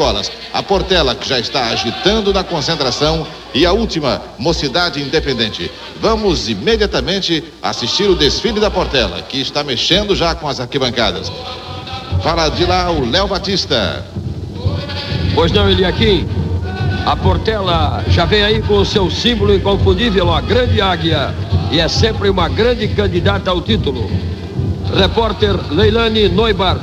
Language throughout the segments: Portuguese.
escolas. A Portela, que já está agitando na concentração, e a última, Mocidade Independente. Vamos imediatamente assistir o desfile da Portela, que está mexendo já com as arquibancadas. Fala de lá o Léo Batista. Pois não, Eliakim. A Portela já vem aí com o seu símbolo inconfundível, a grande águia, e é sempre uma grande candidata ao título. Repórter Leilani Neubart.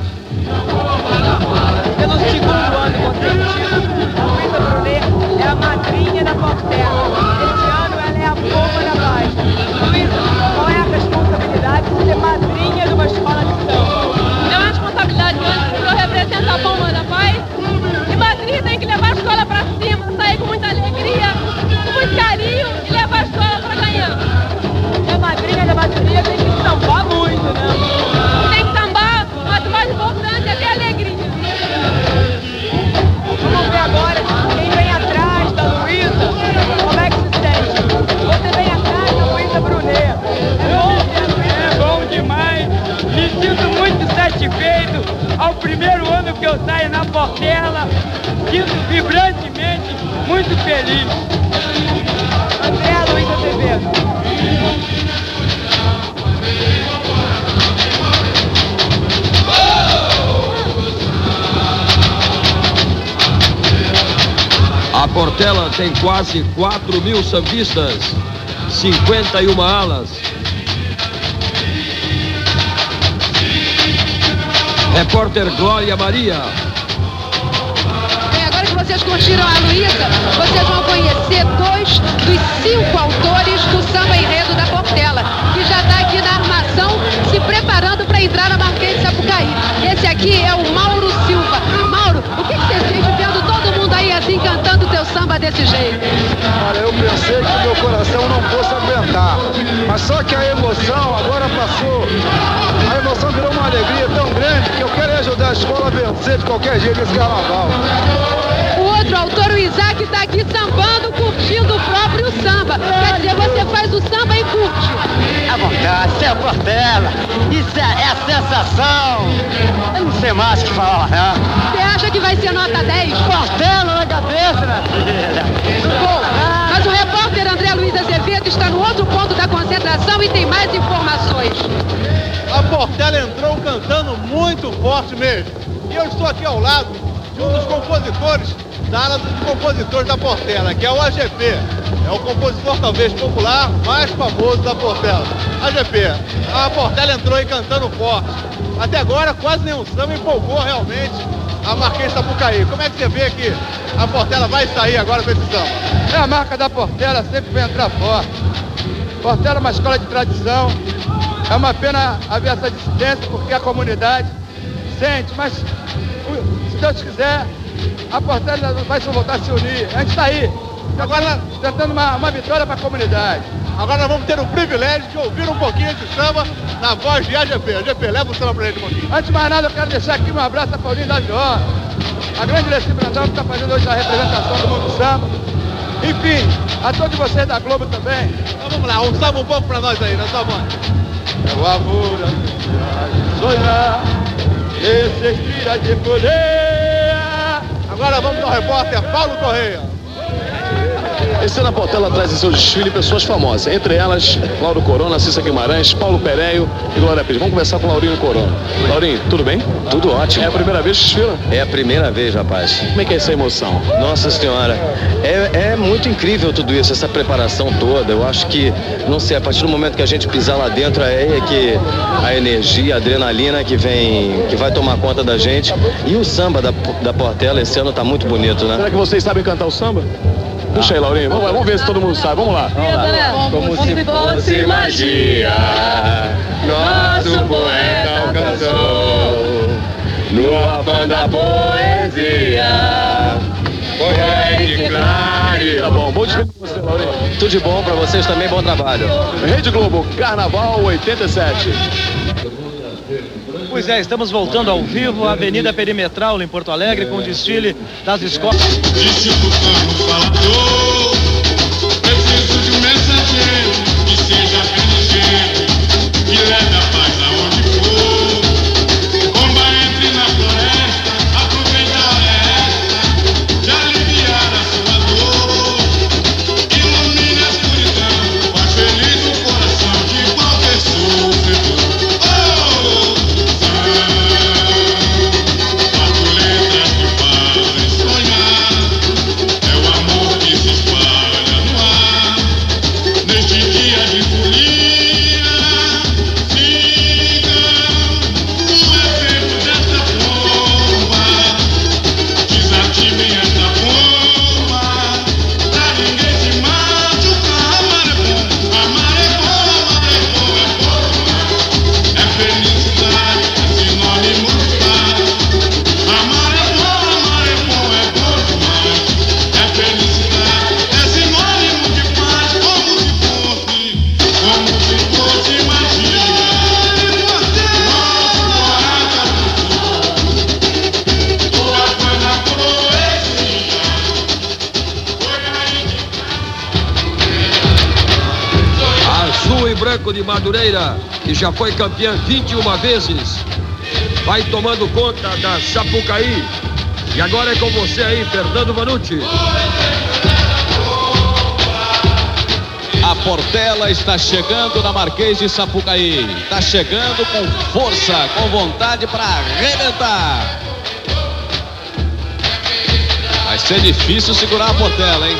Pelo segundo ano consecutivo, Luísa Brunet é a madrinha da Portela. Este ano ela é a pomba da paz. Luísa, qual é a responsabilidade de ser madrinha de uma escola de samba? É uma responsabilidade grande porque eu represento a pomba da paz. E madrinha tem que levar a escola pra cima, sair com muita alegria, com muito carinho e levar a escola pra ganhar. E a madrinha da bateria tem que sambar muito, né? Tem que sambar, mas o mais importante é ter alegria. Vamos ver agora quem vem atrás da Luísa. Como é que se sente? Você vem atrás da Luísa Brunet. É bom ter a Luísa? É bom demais. Me sinto muito satisfeito. Ao primeiro ano que eu saio na Portela, sinto vibrantemente muito feliz. André Luiz Azevedo. A Portela tem quase 4.000 sambistas, 51 alas. Repórter Glória Maria. Bem, agora que vocês curtiram a Luísa, vocês vão conhecer 2 dos 5 autores do samba enredo da Portela, que já está aqui na armação, se preparando para entrar na Marquês de Sapucaí. Esse aqui é o Mauro Silva. Mauro, o que você sente vendo todo mundo aí assim cantando o teu samba desse jeito? Olha, eu pensei que meu coração não fosse aguentar, mas só que a emoção agora passou. A emoção virou uma alegria tão grande que eu quero ajudar a escola a vencer de qualquer jeito esse carnaval. O outro autor, o Isaac, está aqui sambando, curtindo o próprio samba. Quer dizer, você faz o samba e curte. À vontade, isso é a Portela, isso é a sensação. Eu não sei mais o que falar, né? Você acha que vai ser nota 10? Portela na cabeça, minha filha. Bom, mas o repórter André Luiz Azevedo está no outro ponto da concentração e tem mais informações. A Portela entrou cantando muito forte mesmo. E eu estou aqui ao lado de um dos compositores da ala de compositores da Portela, que é o AGP. É o compositor talvez popular mais famoso da Portela. AGP, a Portela entrou aí cantando forte. Até agora quase nenhum samba empolgou realmente a Marquês de Sapucaí. Como é que você vê que a Portela vai sair agora com esse samba? É a marca da Portela, sempre vai entrar forte. Portela é uma escola de tradição. É uma pena haver essa dissidência porque a comunidade sente, mas se Deus quiser, a Portela vai voltar a se unir. A gente está aí, agora tentando uma vitória para a comunidade. Agora nós vamos ter o privilégio de ouvir um pouquinho de samba na voz de AGP. AGP, leva o samba pra gente um pouquinho. Antes de mais nada, eu quero deixar aqui um abraço a Paulinho da Viola, a grande Leci Brandão que está fazendo hoje a representação do mundo do samba. Enfim, a todos vocês da Globo também. Então vamos lá, samba um pouco para nós aí, na sua voz. É o amor a sonhar, esse espírito de poder. Agora vamos ao repórter Paulo Correia. Esse ano a Portela traz em seu desfile pessoas famosas, entre elas Lauro Corona, Cissa Guimarães, Paulo Pereio e Glória Pires. Vamos começar com Laurinho Corona. Laurinho, tudo bem? Tudo ótimo. É a primeira vez que desfila? É a primeira vez, rapaz. Como é que é essa emoção? Nossa Senhora, é muito incrível tudo isso, essa preparação toda. Eu acho que, não sei, a partir do momento que a gente pisar lá dentro, é que a energia, a adrenalina que vai tomar conta da gente. E o samba da Portela esse ano tá muito bonito, né? Será que vocês sabem cantar o samba? Puxa aí, Laurinho. Vamos ver se todo mundo sabe. Vamos lá. Como se fosse magia, nosso poeta alcançou, no afã da poesia, foi claro. Tá bom, bom desfile com você, Laurinho. Tudo de bom pra vocês também, bom trabalho. Rede Globo, Carnaval 87. Pois é, estamos voltando ao vivo à Avenida Perimetral, em Porto Alegre, com o desfile das escolas. Preciso de um mensageiro que seja ligeiro, que leve a paz aonde for. Bomba entre na floresta, aproveita a Branco de Madureira, que já foi campeã 21 vezes, vai tomando conta da Sapucaí. E agora é com você aí, Fernando Vanucci. A Portela está chegando na Marquês de Sapucaí. Está chegando com força, com vontade para arrebentar. Vai ser difícil segurar a Portela, hein?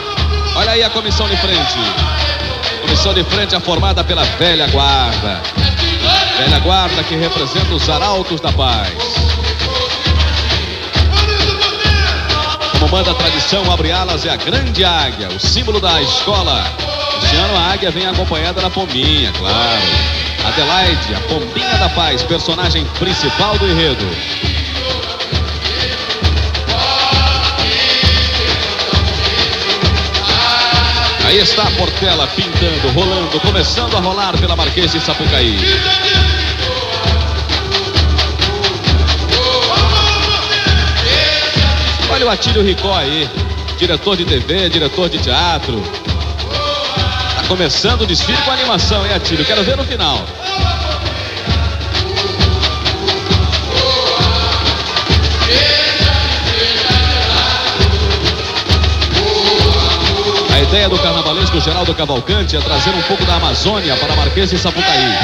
Olha aí a comissão de frente. Comissão de frente é formada pela velha guarda. Velha guarda que representa os arautos da paz. Como manda a tradição, abre alas é a grande águia, o símbolo da escola. Este ano a águia vem acompanhada da pombinha, claro. Adelaide, a pombinha da paz, personagem principal do enredo. Aí está a Portela pintando, rolando, começando a rolar pela Marquês de Sapucaí. Olha o Atílio Ricó aí, diretor de TV, diretor de teatro. Tá começando o desfile com animação, hein, Atílio? Quero ver no final. A ideia do carnavalesco Geraldo Cavalcante é trazer um pouco da Amazônia para a Marquês de Sapucaí.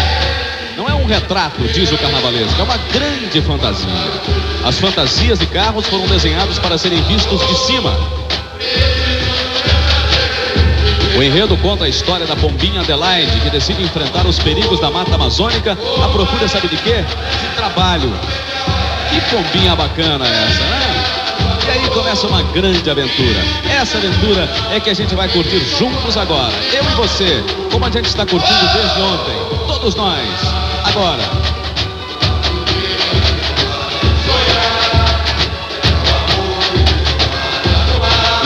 Não é um retrato, diz o carnavalesco, é uma grande fantasia. As fantasias e carros foram desenhados para serem vistos de cima. O enredo conta a história da pombinha Adelaide, que decide enfrentar os perigos da mata amazônica à procura, sabe de quê? De trabalho. Que pombinha bacana essa, né? E aí começa uma grande aventura. Essa aventura é que a gente vai curtir juntos agora. Eu e você, como a gente está curtindo desde ontem. Todos nós. Agora.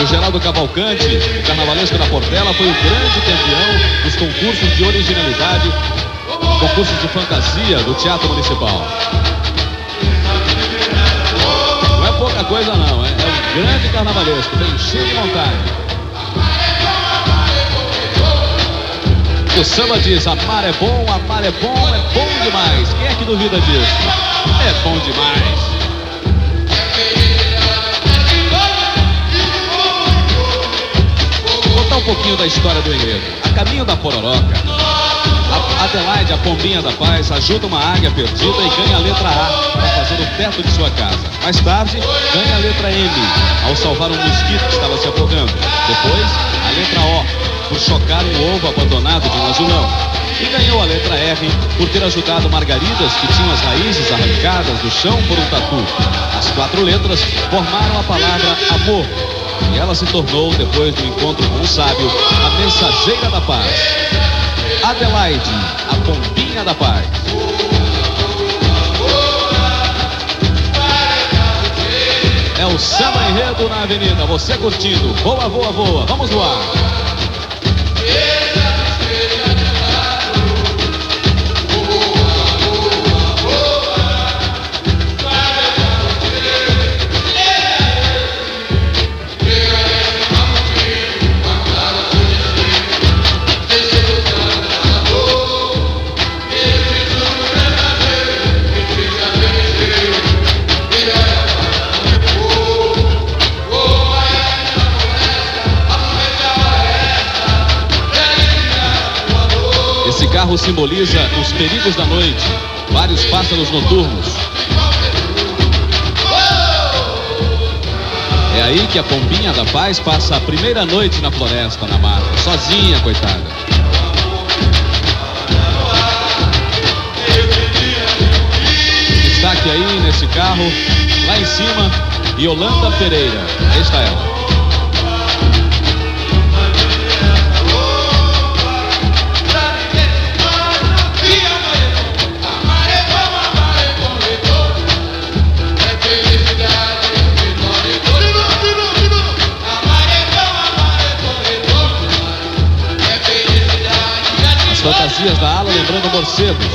O Geraldo Cavalcante, o carnavalesco da Portela, foi o grande campeão dos concursos de originalidade, concursos de fantasia do Teatro Municipal. Não é pouca coisa não, é um grande carnavalesco, tem cheio de vontade. O samba diz, amar é bom demais. Quem é que duvida disso? É bom demais. Vou contar um pouquinho da história do enredo. A caminho da Pororoca, a Adelaide, a pombinha da paz, ajuda uma águia perdida e ganha a letra A para fazer o teto de sua casa. Mais tarde, ganha a letra M ao salvar um mosquito que estava se afogando. Depois, a letra O por chocar um ovo abandonado de um azulão. E ganhou a letra R por ter ajudado margaridas que tinham as raízes arrancadas do chão por um tatu. As 4 letras formaram a palavra amor. E ela se tornou, depois do encontro com o sábio, a mensageira da paz. Adelaide, a pombinha da paz. É o samba enredo na avenida, você curtindo. Voa, voa, voa, vamos voar. Esse carro simboliza os perigos da noite, vários pássaros noturnos. É aí que a pombinha da paz passa a primeira noite na floresta, na mata, sozinha, coitada. Destaque aí nesse carro, lá em cima, Yolanda Pereira. Aí está ela. As fantasias da ala lembrando morcegos.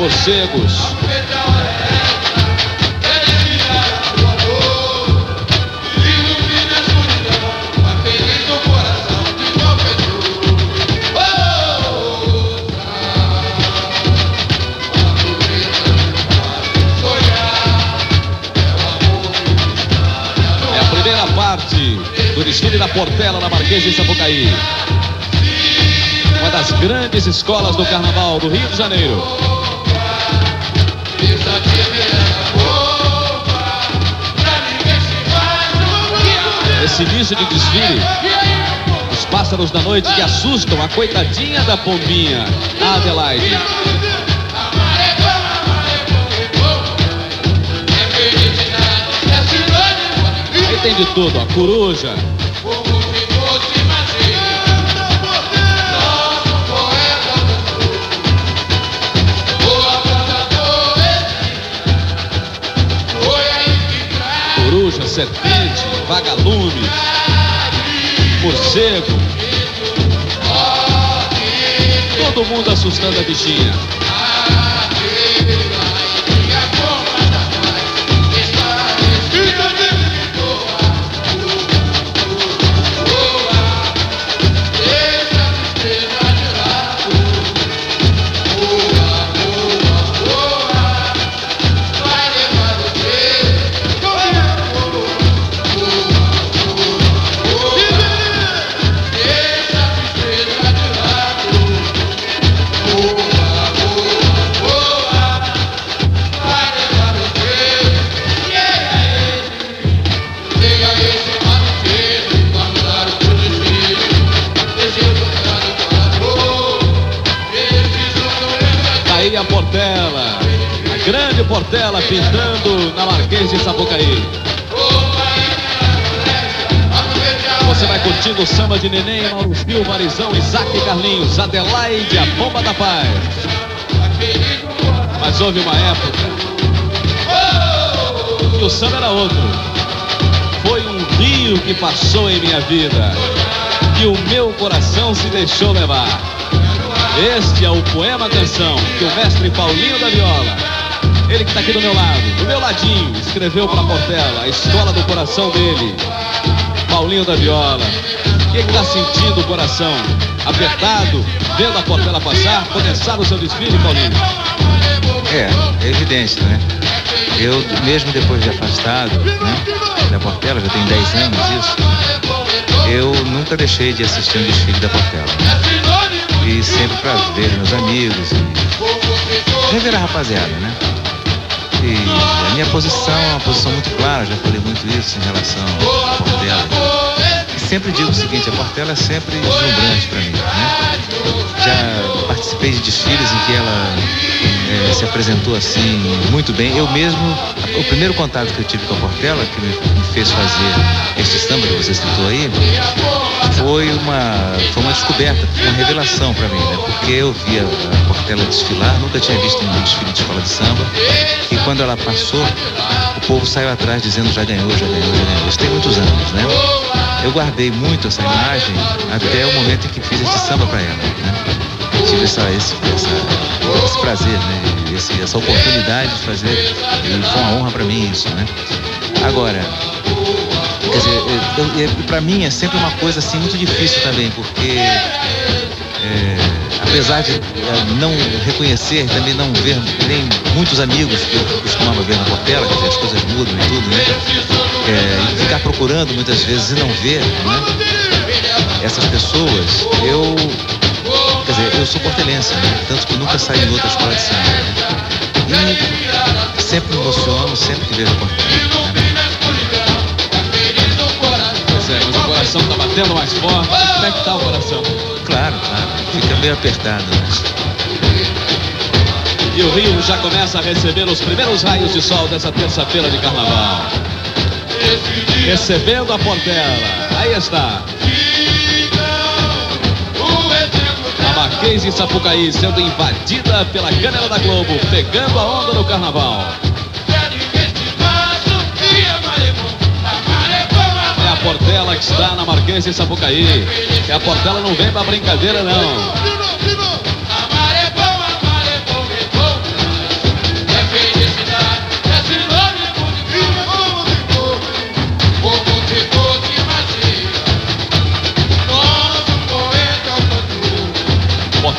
morcegos. É a primeira parte do desfile da Portela na Marquês de Sapucaí. Uma das grandes escolas do Carnaval do Rio de Janeiro. Esse início de desfile, os pássaros da noite que assustam a coitadinha da pombinha, a Adelaide. Aí tem de tudo, a coruja. Coruja, serpente, vagalume, morcego. Todo mundo assustando a bichinha. Aí a Portela, a grande Portela pintando na Marquês de Sapucaí. Você vai curtindo o samba de Neném, Mauro Gil, Marizão, Isaac e Carlinhos, Adelaide, a bomba da paz. Mas houve uma época que o samba era outro. Foi um rio que passou em minha vida e o meu coração se deixou levar. Este é o Poema Canção que o mestre Paulinho da Viola, ele que está aqui do meu lado, do meu ladinho, escreveu para a Portela, a escola do coração dele. Paulinho da Viola, o que está sentindo o coração? Apertado, vendo a Portela passar, começar o seu desfile, Paulinho? É evidente, né? Eu, mesmo depois de afastado, né, da Portela, já tem 10 anos isso, eu nunca deixei de assistir um desfile da Portela. E sempre para ver meus amigos e rever a rapaziada, né? E a minha posição é uma posição muito clara, já falei muito isso em relação à Portela. E sempre digo o seguinte, a Portela é sempre deslumbrante para mim, né? Já participei de desfiles em que ela se apresentou assim muito bem. Eu mesmo, o primeiro contato que eu tive com a Portela, que me fez fazer este samba que você citou aí, foi uma descoberta, uma revelação para mim, né? Porque eu via a Portela desfilar, nunca tinha visto um desfile de escola de samba, e quando ela passou, o povo saiu atrás dizendo já ganhou, já ganhou, já ganhou. Isso tem muitos anos, né? Eu guardei muito essa imagem até o momento em que fiz esse samba para ela, né? Eu tive esse prazer, né? Essa oportunidade de fazer, e foi uma honra para mim isso, né? Agora, quer dizer, para mim é sempre uma coisa assim muito difícil também, porque apesar de não reconhecer, também não ver nem muitos amigos que eu costumava ver na Portela, quer dizer, as coisas mudam e tudo, né? E ficar procurando muitas vezes e não ver, né, essas pessoas, quer dizer, eu sou portelense, né? Tanto que nunca saí em outra escola de samba, né? E sempre me emociono, sempre que vejo a Portela, né? Mas o coração está batendo mais forte. Como é que está o coração? Claro, fica meio apertado, né? E o Rio já começa a receber os primeiros raios de sol dessa terça-feira de Carnaval. Recebendo a Portela. Aí está. A Marquês de Sapucaí sendo invadida pela câmera da Globo, pegando a onda no Carnaval. É a Portela que está na Marquês de Sapucaí. E a Portela não vem pra brincadeira, não.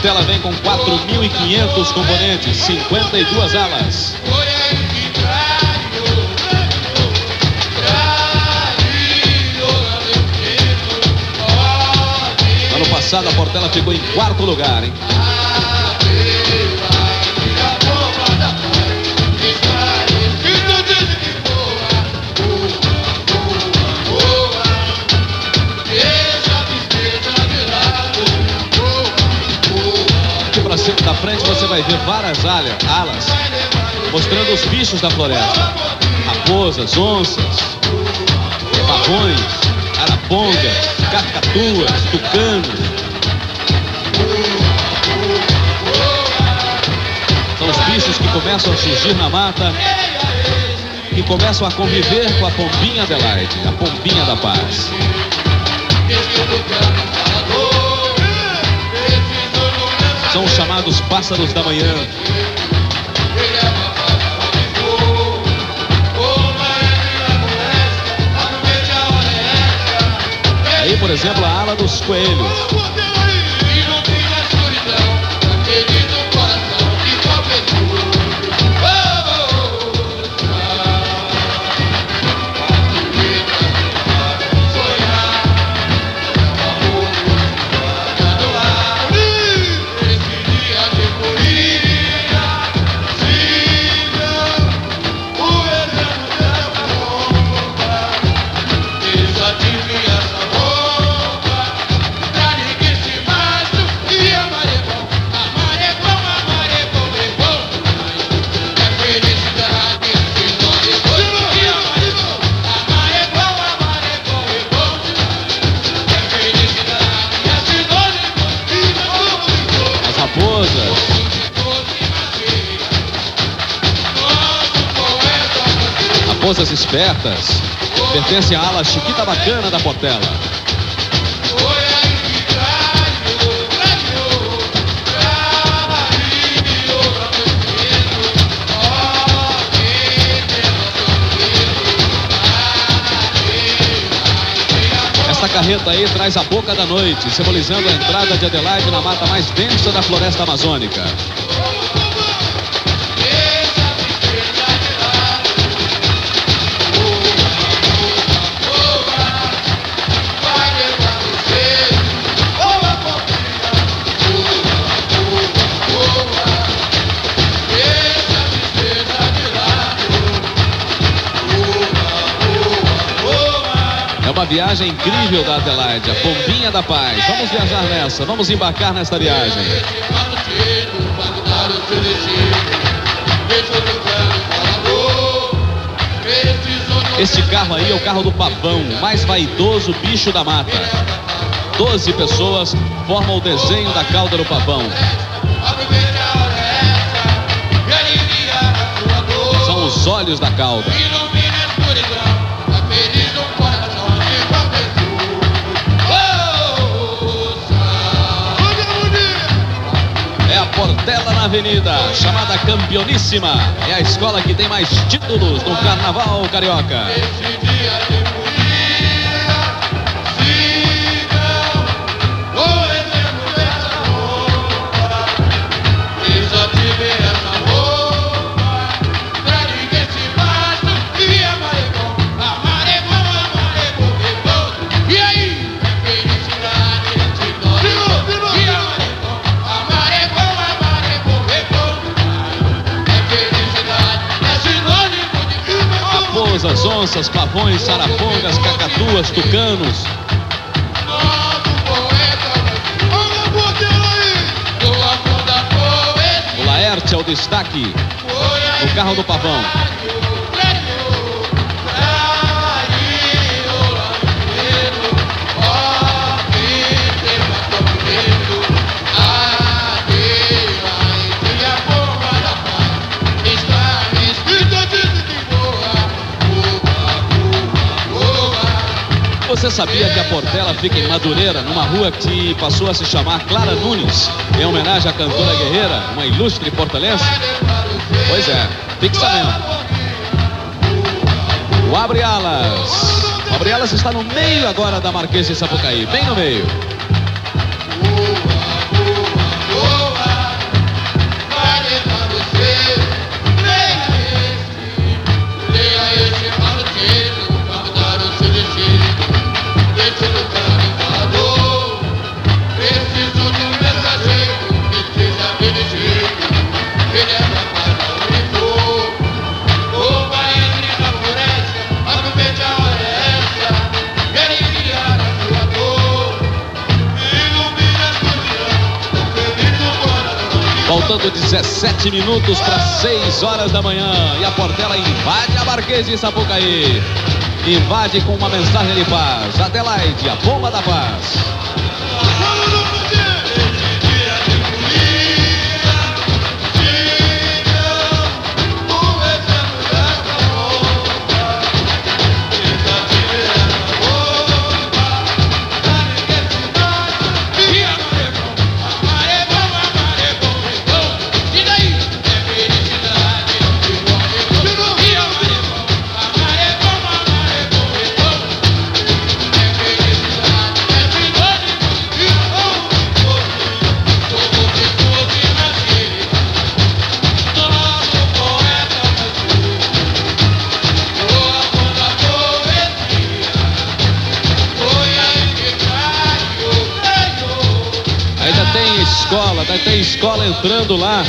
Portela vem com 4.500 componentes, 52 alas. Ano passado a Portela ficou em 4º lugar, hein? Da frente você vai ver várias alas mostrando os bichos da floresta: raposas, onças, pavões, arapongas, cacatuas, tucanos. São os bichos que começam a surgir na mata e começam a conviver com a pombinha Adelaide, a pombinha da paz. São os chamados pássaros da manhã. Aí, por exemplo, a ala dos coelhos. Raposas espertas pertencem à ala Chiquita Bacana da Portela. Esta carreta aí traz a boca da noite, simbolizando a entrada de Adelaide na mata mais densa da floresta amazônica. Uma viagem incrível da Adelaide, a pombinha da paz. Vamos viajar nessa, vamos embarcar nesta viagem. Este carro aí é o carro do pavão, o mais vaidoso bicho da mata. 12 pessoas formam o desenho da cauda do pavão. São os olhos da cauda. Portela na Avenida, chamada Campeoníssima. É a escola que tem mais títulos no Carnaval Carioca. As onças, pavões, sarapongas, cacatuas, tucanos. O Laerte é o destaque no carro do pavão. Você sabia que a Portela fica em Madureira, numa rua que passou a se chamar Clara Nunes, em homenagem à cantora guerreira, uma ilustre portelense? Pois é, fique sabendo. O Abre Alas. O Abre Alas está no meio agora da Marquês de Sapucaí, bem no meio. Faltando 17 minutos para 6 horas da manhã. E a Portela invade a Marquês de Sapucaí. Invade com uma mensagem de paz. Adelaide, a bomba da paz. Tem escola entrando lá,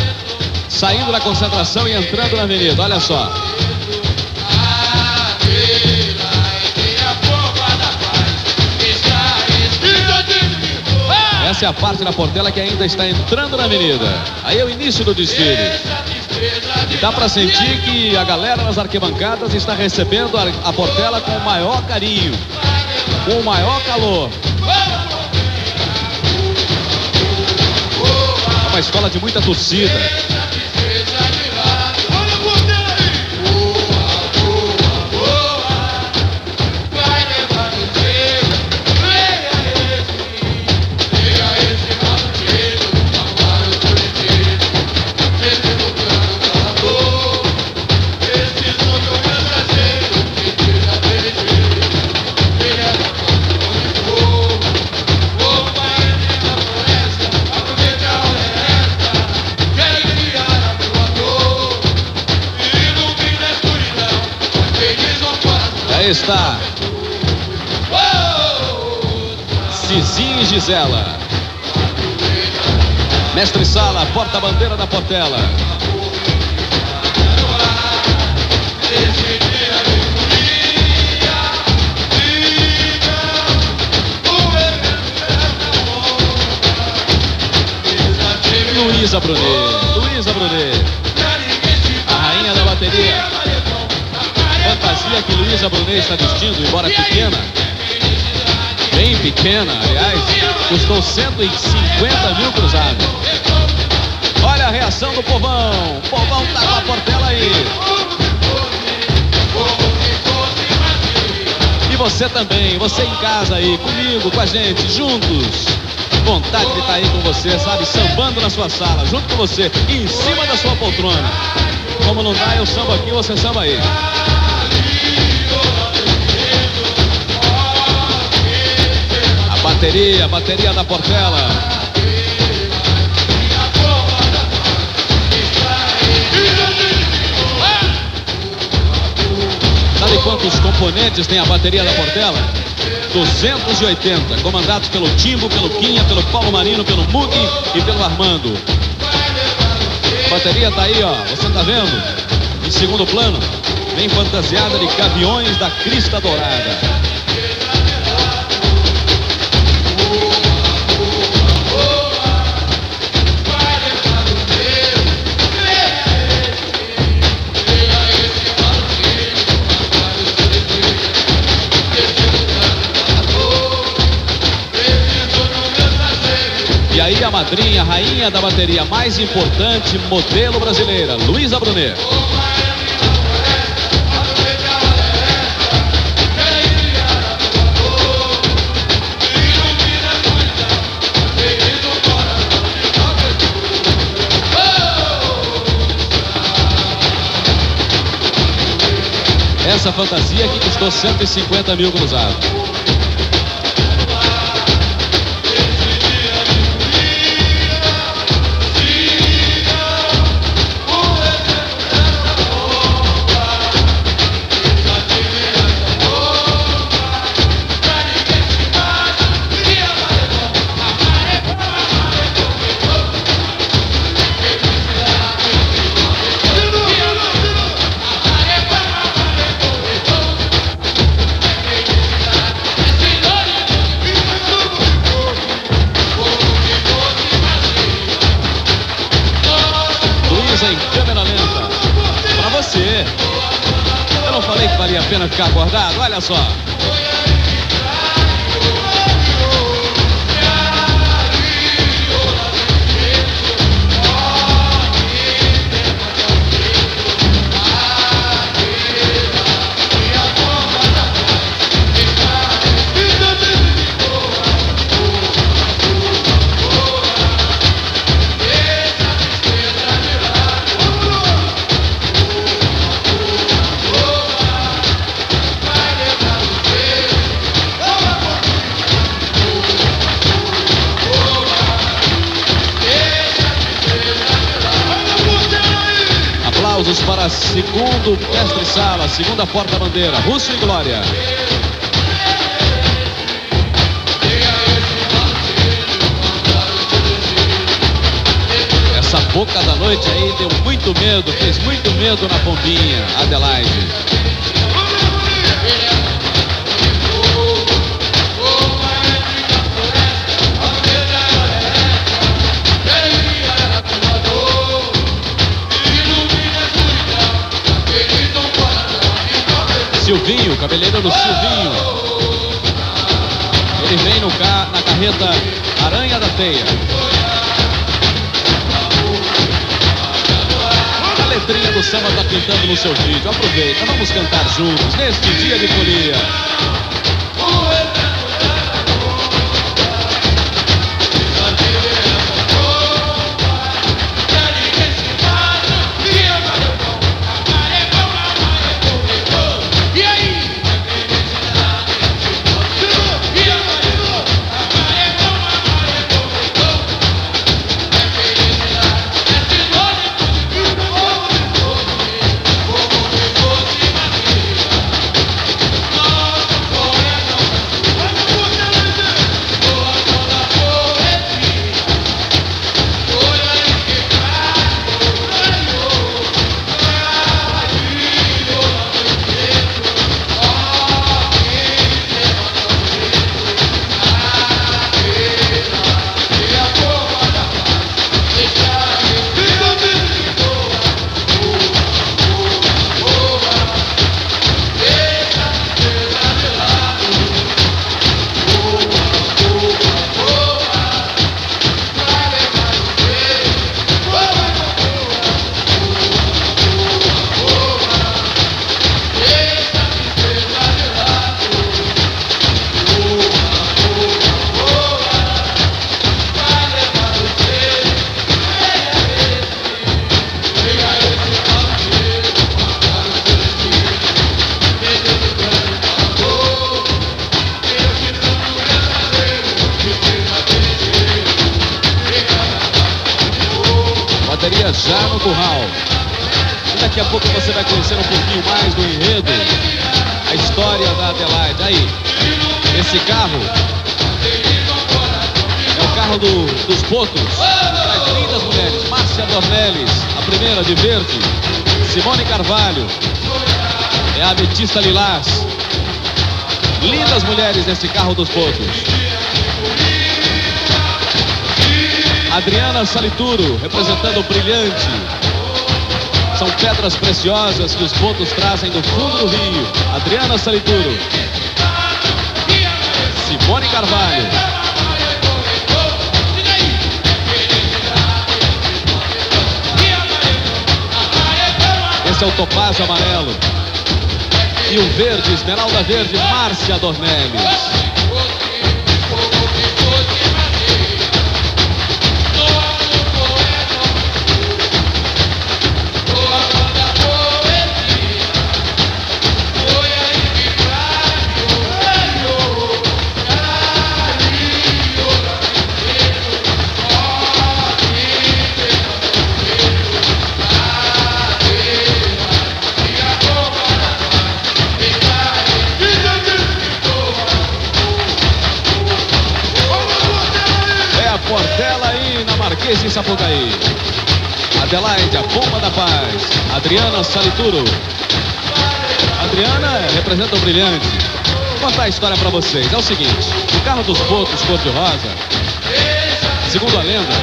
saindo da concentração e entrando na avenida. Olha só. Essa é a parte da Portela que ainda está entrando na avenida. Aí é o início do desfile. E dá para sentir que a galera nas arquibancadas está recebendo a Portela com o maior carinho, com o maior calor. Uma escola de muita torcida. Aí está Cizinho e Gisela. Mestre Sala, porta-bandeira da Portela. Luísa Brunet, a rainha da bateria. Fantasia que Luísa Brunet está vestindo, embora pequena, bem pequena, aliás, custou 150 mil cruzados. Olha a reação do povão. O povão tá com a Portela aí. E você também, você em casa aí, comigo, com a gente, juntos. Vontade de estar aí com você, sabe, sambando na sua sala, junto com você, em cima da sua poltrona. Como não dá, eu samba aqui, você samba aí. A bateria da Portela. Sabe quantos componentes tem a bateria da Portela? 280, comandados pelo Timbo, pelo Quinha, pelo Paulo Marino, pelo Mugi e pelo Armando. A bateria tá aí, ó, você tá vendo? Em segundo plano, bem fantasiada de gaviões da Crista Dourada. E aí a madrinha, a rainha da bateria mais importante, modelo brasileira, Luísa Brunet. Essa fantasia que custou 150 mil cruzados. vai ficar acordado? Olha só. Aplausos para segundo mestre-sala, segunda porta-bandeira, Russo e Glória. Essa boca da noite aí deu muito medo, fez muito medo na Pombinha, Adelaide. Silvinho, cabeleireiro do Silvinho. Ele vem na carreta Aranha da Teia. A letrinha do samba tá pintando no seu vídeo. Aproveita, vamos cantar juntos neste dia de folia. Já no curral. E daqui a pouco você vai conhecer um pouquinho mais do enredo, a história da Adelaide. Aí, esse carro é o carro dos Potos, das lindas mulheres. Márcia Dornelles, a primeira de verde. Simone Carvalho é a ametista lilás. Lindas mulheres nesse carro dos Potos. Adriana Salituro, representando o Brilhante. São pedras preciosas que os Potos trazem do fundo do rio. Adriana Salituro. Simone Carvalho. Esse é o topázio amarelo. E o verde, esmeralda verde, Márcia Dornelles. Marquês em Sapucaí. Adelaide, a bomba da paz. Adriana Salituro. Adriana representa o Brilhante. Vou contar a história pra vocês. É o seguinte, o carro dos Potos cor-de-rosa, segundo a lenda,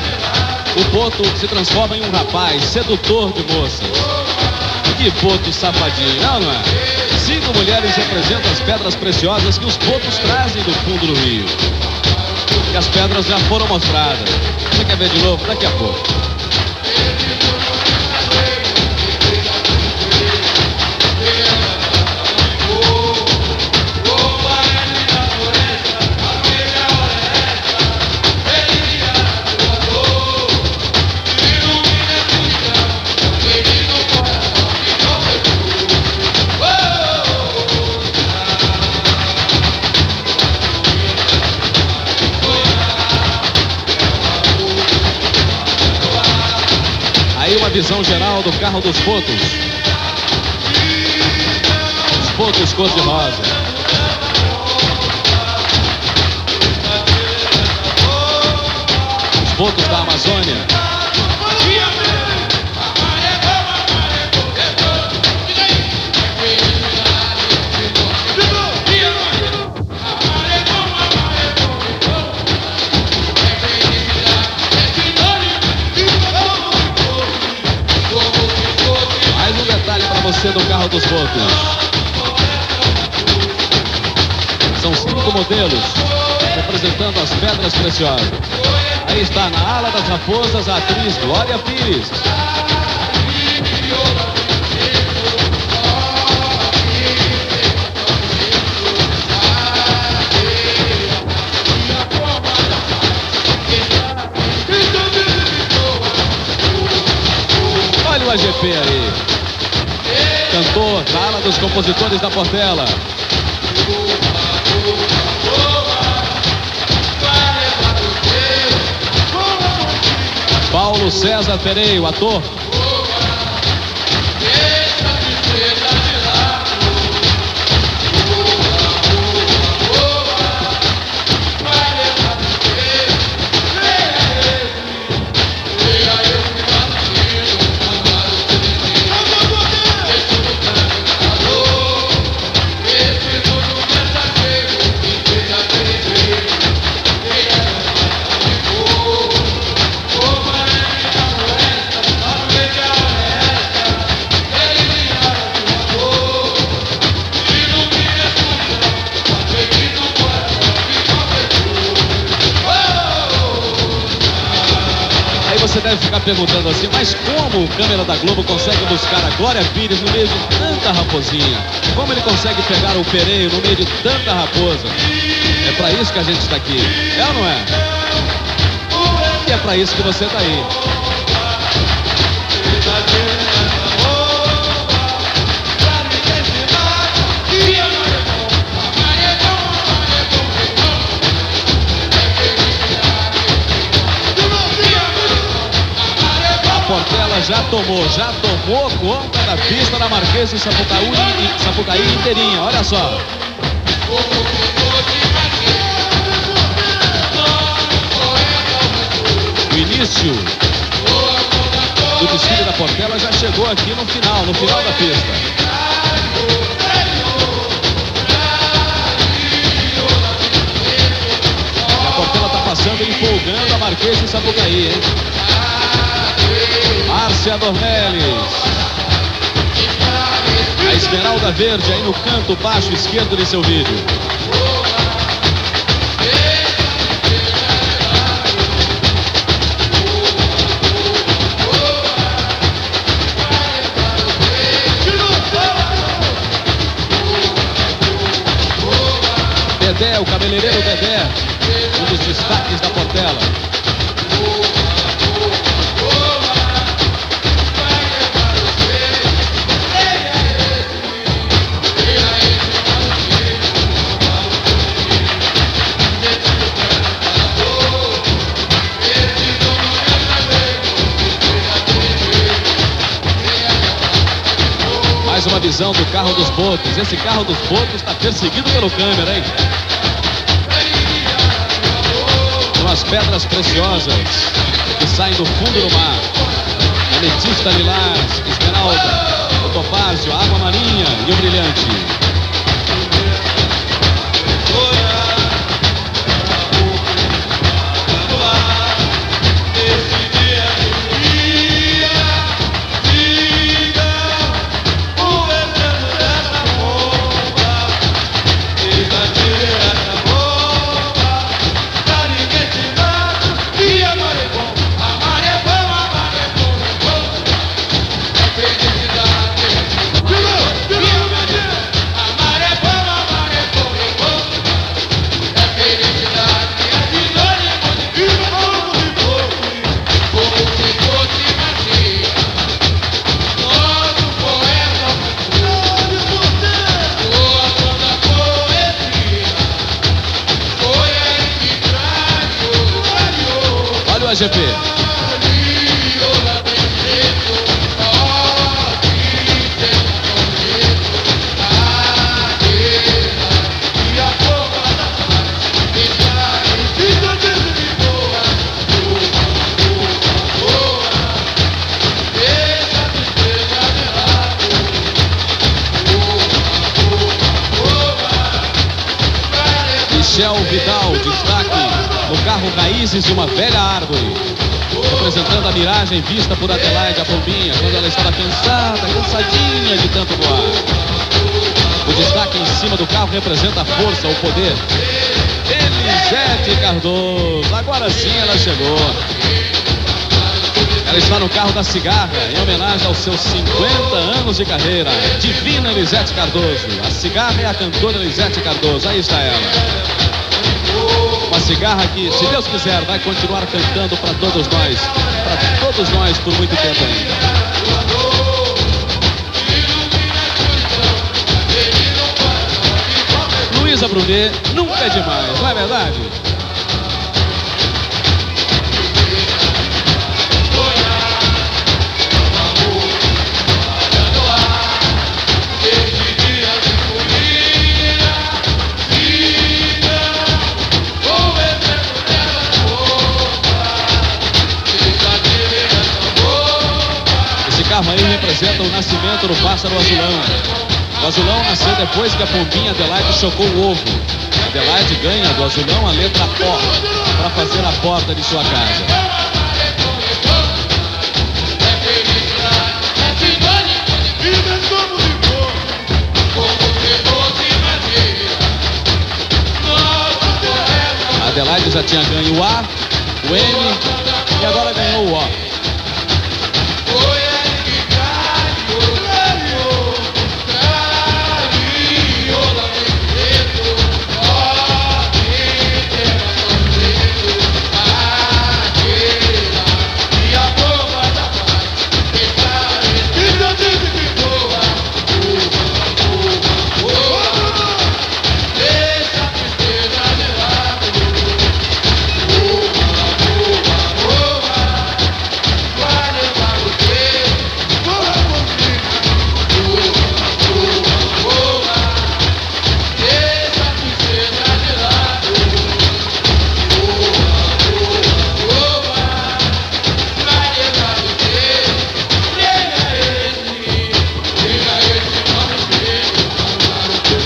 o Poto se transforma em um rapaz sedutor de moças. Que Poto safadinho, não é? 5 mulheres representam as pedras preciosas que os botos trazem do fundo do rio. E as pedras já foram mostradas. Você quer ver de novo? Daqui a pouco. Uma visão geral do carro dos botos. Os botos cor-de-rosa. Os botos da Amazônia. Você do carro dos botos. São 5 modelos representando as pedras preciosas. Aí está na ala das raposas a atriz Glória Pires. Olha o AGP aí. Cantor da ala dos compositores da Portela. Paulo César Pereira, ator. Você deve ficar perguntando assim, mas como o câmera da Globo consegue buscar a Glória Pires no meio de tanta raposinha? Como ele consegue pegar o Pereira no meio de tanta raposa? É pra isso que a gente está aqui, é ou não é? E é pra isso que você tá aí. Portela já tomou conta da pista da Marquês de Sapucaí inteirinha, olha só. O início do desfile da Portela já chegou aqui no final da pista. E a Portela tá passando e empolgando a Marquês de Sapucaí, hein? Márcia Dornelles. A Esmeralda Verde aí no canto baixo esquerdo de seu vídeo. Dedé, o cabeleireiro Dedé, um dos destaques da Portela. Mais uma visão do carro dos botos. Esse carro dos botos está perseguido pelo câmera, hein? São as pedras preciosas que saem do fundo do mar. Ametista lilás, esmeralda, o topázio, a água marinha e o brilhante. AGP. Michel Vidal, destaque no carro Raízes de uma velha árvore, representando a miragem vista por Adelaide, a pombinha, quando ela estava cansadinha de tanto voar. O destaque em cima do carro representa a força, o poder. Elisete Cardoso, agora sim ela chegou. Ela está no carro da cigarra, em homenagem aos seus 50 anos de carreira. Divina Elisete Cardoso. A cigarra é a cantora Elisete Cardoso. Aí está ela. Uma cigarra que, se Deus quiser, vai continuar cantando para todos nós por muito tempo ainda. Luísa Brunet nunca é demais, não é verdade? Esse carro aí representa o nascimento do pássaro azulão. O azulão nasceu depois que a pombinha Adelaide chocou o ovo. Adelaide ganha do azulão a letra O para fazer a porta de sua casa. A Adelaide já tinha ganho o A, o M e agora ganhou o O.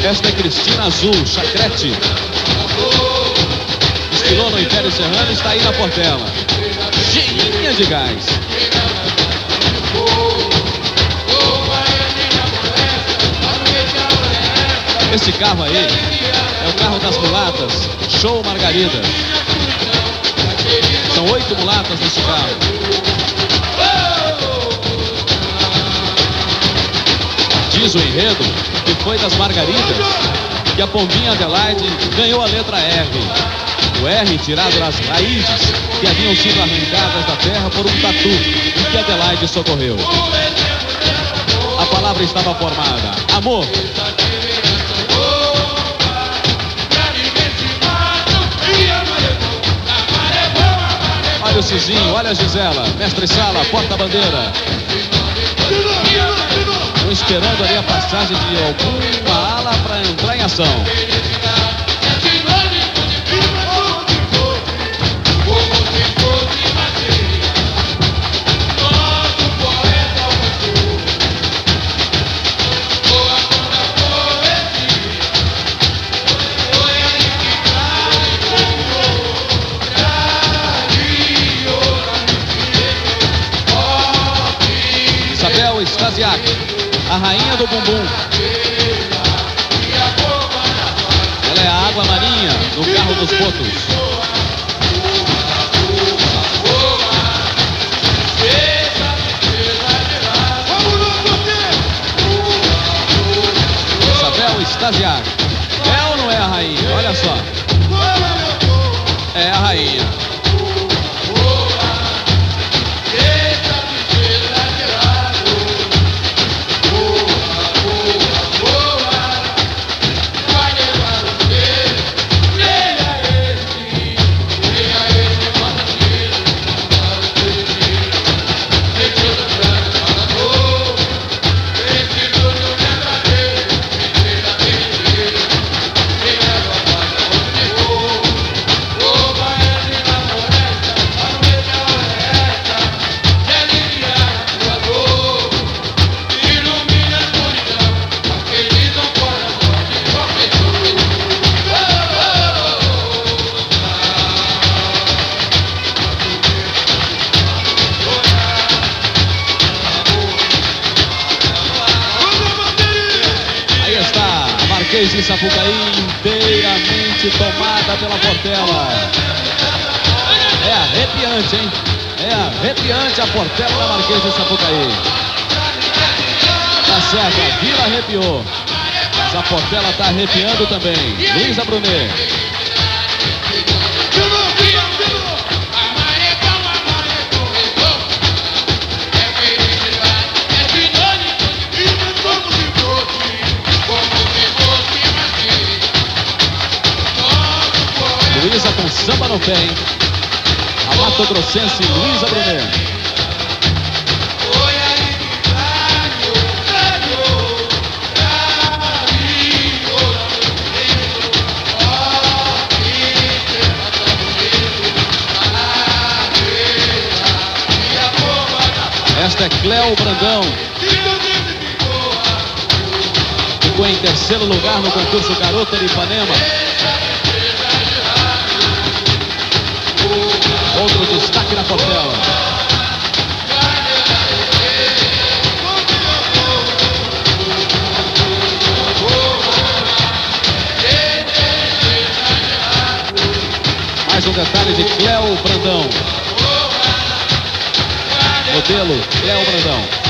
Esta é Cristina Azul, Chacrete. Desfilou no Império Serrano e está aí na Portela. Cheinha de gás. Esse carro aí é o carro das mulatas, Show Margarida. São 8 mulatas nesse carro. Diz o enredo que foi das margaridas que a pombinha Adelaide ganhou a letra R. O R tirado das raízes que haviam sido arrancadas da terra por um tatu e que Adelaide socorreu. A palavra estava formada: amor. Olha o Cizinho, olha a Gisela, mestre Sala, porta-bandeira. Estou esperando ali a passagem de alguma ala para entrar em ação. Isabel Stasiak, a rainha do bumbum. Ela é a água marinha no carro dos botos. Isabel Stasiak. É ou não é a rainha? Olha só. É a rainha. Marquês de Sapucaí inteiramente tomada pela Portela. É arrepiante, hein? É arrepiante a Portela da Marquês de Sapucaí. Tá certo, a Vila arrepiou. Mas a Portela tá arrepiando também. Luísa Brunet. Luísa com samba no pé, hein? A Mato Grossense Luísa Brunet. Esta é Cléo Brandão. Ficou em terceiro lugar no concurso Garota de Ipanema. Outro destaque na Portela. Mais um detalhe de Cléo Brandão. Modelo Cléo Brandão.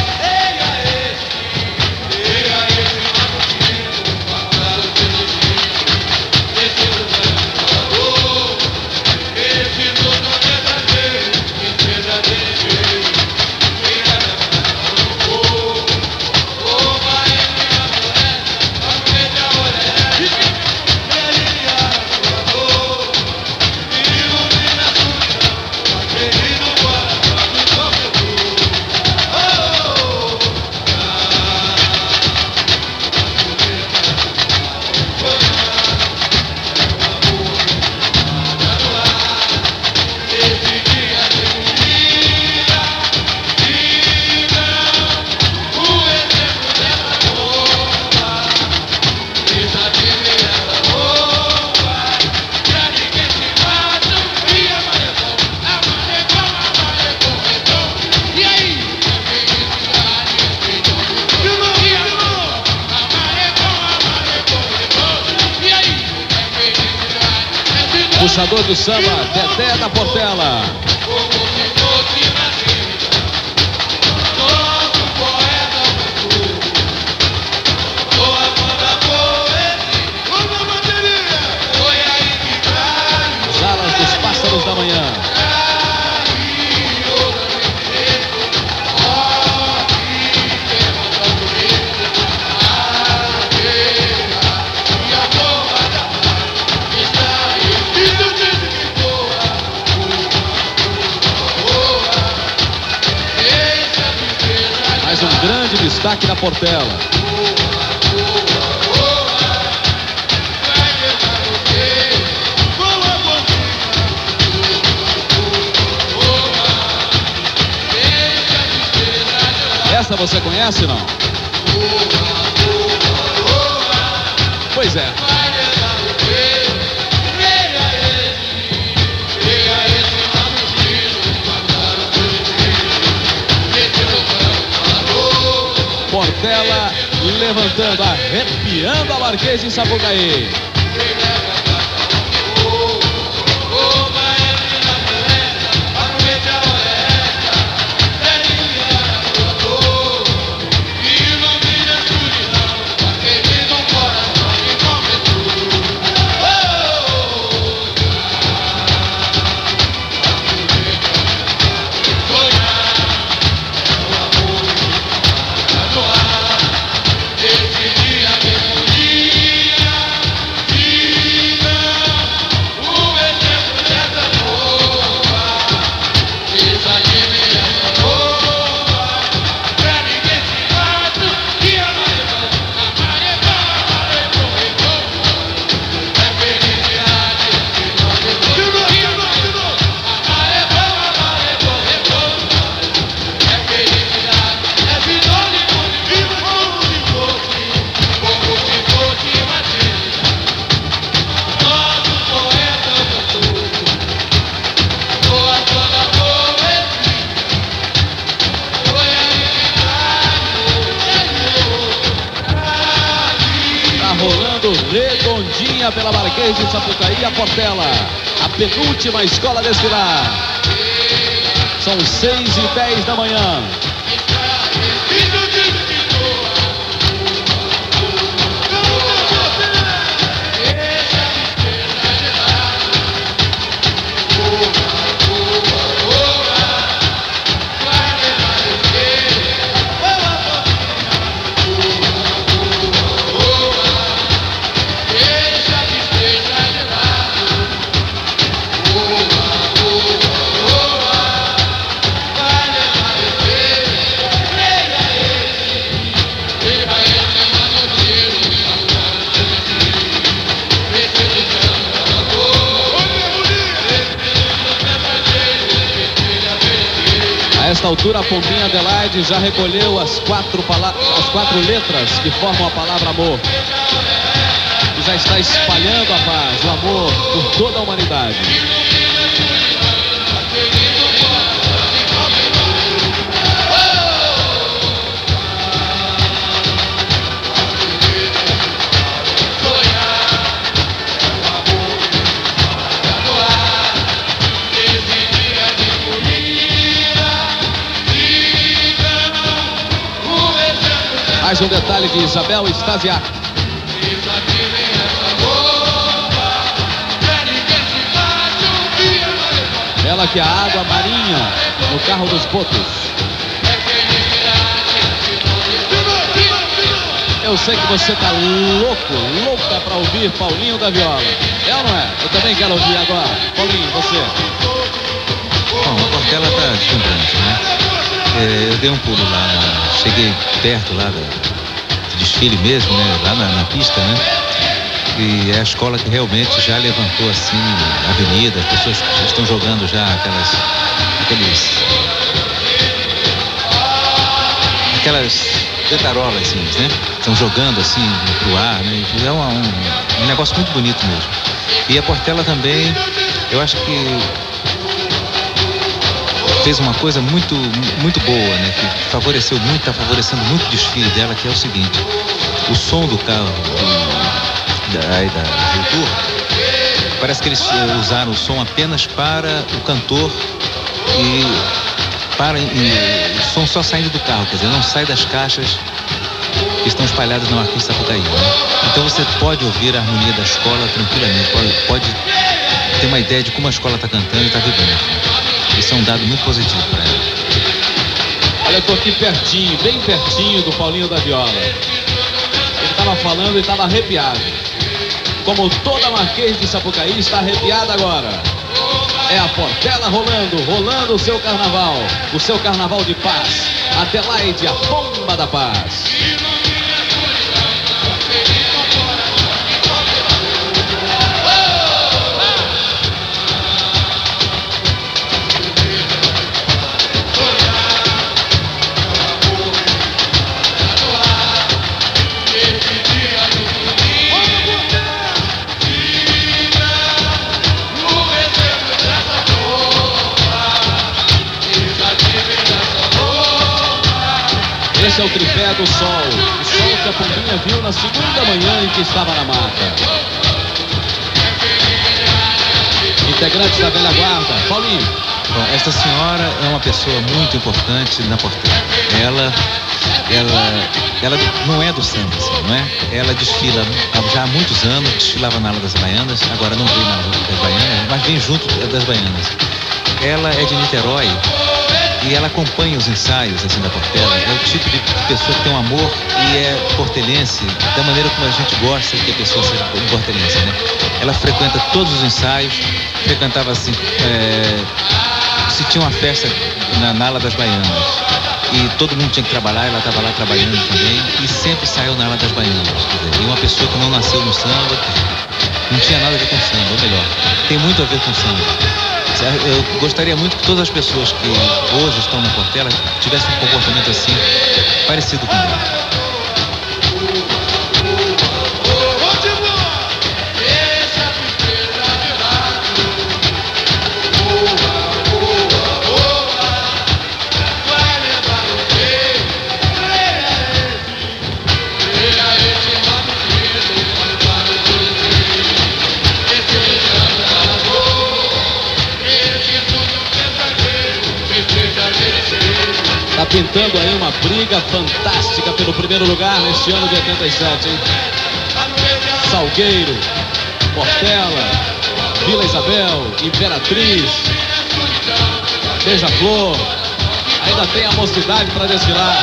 Puxador do samba, Dedé da Portela. Jalas dos Pássaros da Manhã. Mais um grande destaque na Portela. Essa você conhece, não? Pois é. Portela levantando, arrepiando a Marquês de Sapucaí. Venha pela Marquês de Sapucaí, a Portela, a penúltima escola a desfilar. São 6h10 da manhã. A esta altura, a Pombinha Adelaide já recolheu as quatro letras que formam a palavra amor. E já está espalhando a paz, o amor por toda a humanidade. Mais um detalhe de Isabel Stasiak. Ela que é a água marinha no carro dos botos. Eu sei que você tá louca para ouvir Paulinho da Viola. É ou não é? Eu também quero ouvir agora. Paulinho, você. Bom, a Portela tá deslumbrante, né? Eu dei um pulo lá, cheguei perto lá do desfile mesmo, né? Lá na pista, né? E é a escola que realmente já levantou assim a avenida, as pessoas estão jogando já aquelas petarolas assim, né? Estão jogando assim pro ar, né? É um negócio muito bonito mesmo. E a Portela também, eu acho que fez uma coisa muito boa, né? Que favoreceu muito, está favorecendo muito o desfile dela, que é o seguinte: o som do carro da Rio Tour, parece que eles usaram o som apenas para o cantor e o som só saindo do carro, quer dizer, não sai das caixas que estão espalhadas na Marquês de Sapucaí, né? Então você pode ouvir a harmonia da escola tranquilamente, pode ter uma ideia de como a escola está cantando e está vibrando. Isso é um dado muito positivo para ela. Olha, eu tô aqui pertinho, bem pertinho do Paulinho da Viola. Ele estava falando e estava arrepiado. Como toda Marquês de Sapucaí está arrepiada agora. É a Portela rolando o seu carnaval de paz. Adelaide, a pomba da paz. Esse é o tripé do sol. O sol que a Pombinha viu na segunda manhã em que estava na mata. Integrantes da velha guarda. Paulinho. Bom, esta senhora é uma pessoa muito importante na Portela. Ela não é do samba, assim, não é? Ela desfila já há muitos anos, desfilava na ala das Baianas, agora não vem na ala das Baianas, mas vem junto das Baianas. Ela é de Niterói e ela acompanha os ensaios assim da Portela. É o tipo de pessoa que tem um amor e é portelense da maneira como a gente gosta que a pessoa seja portelense, né? Ela frequenta todos os ensaios, frequentava assim, se tinha uma festa na ala das Baianas e todo mundo tinha que trabalhar, ela estava lá trabalhando também e sempre saiu na ala das Baianas. Quer dizer, e uma pessoa que não nasceu no samba, não tinha nada a ver com samba, ou melhor, tem muito a ver com samba. Eu gostaria muito que todas as pessoas que hoje estão na Portela tivessem um comportamento assim, parecido com ele. Tá pintando aí uma briga fantástica pelo primeiro lugar neste ano de 87, hein? Salgueiro, Portela, Vila Isabel, Imperatriz, Beija-Flor. Ainda tem a mocidade para desfilar.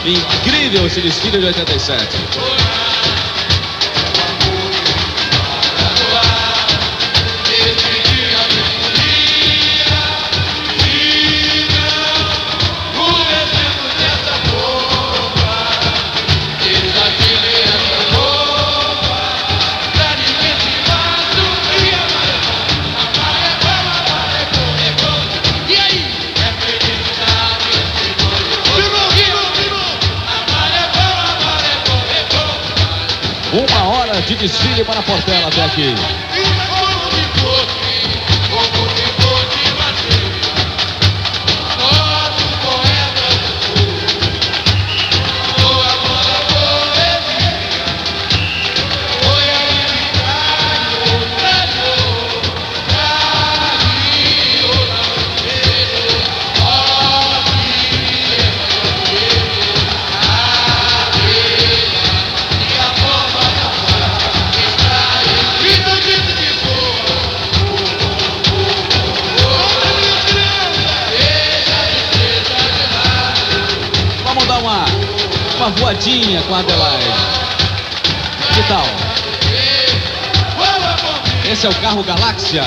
Incrível esse desfile de 87. Uma hora de desfile para Portela até aqui. Uma voadinha com a Adelaide. Que tal? Esse é o carro Galáxia.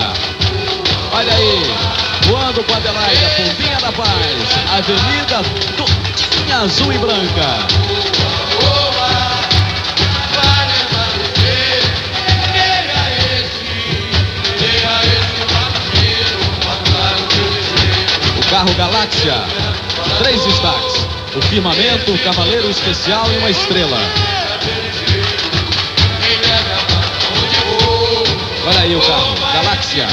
Olha aí, voando com a Adelaide, a Pombinha da Paz, avenida todinha azul e branca. O carro Galáxia, 3 destaques. O firmamento, o cavaleiro especial e uma estrela. Olha aí o carro, Galáxia.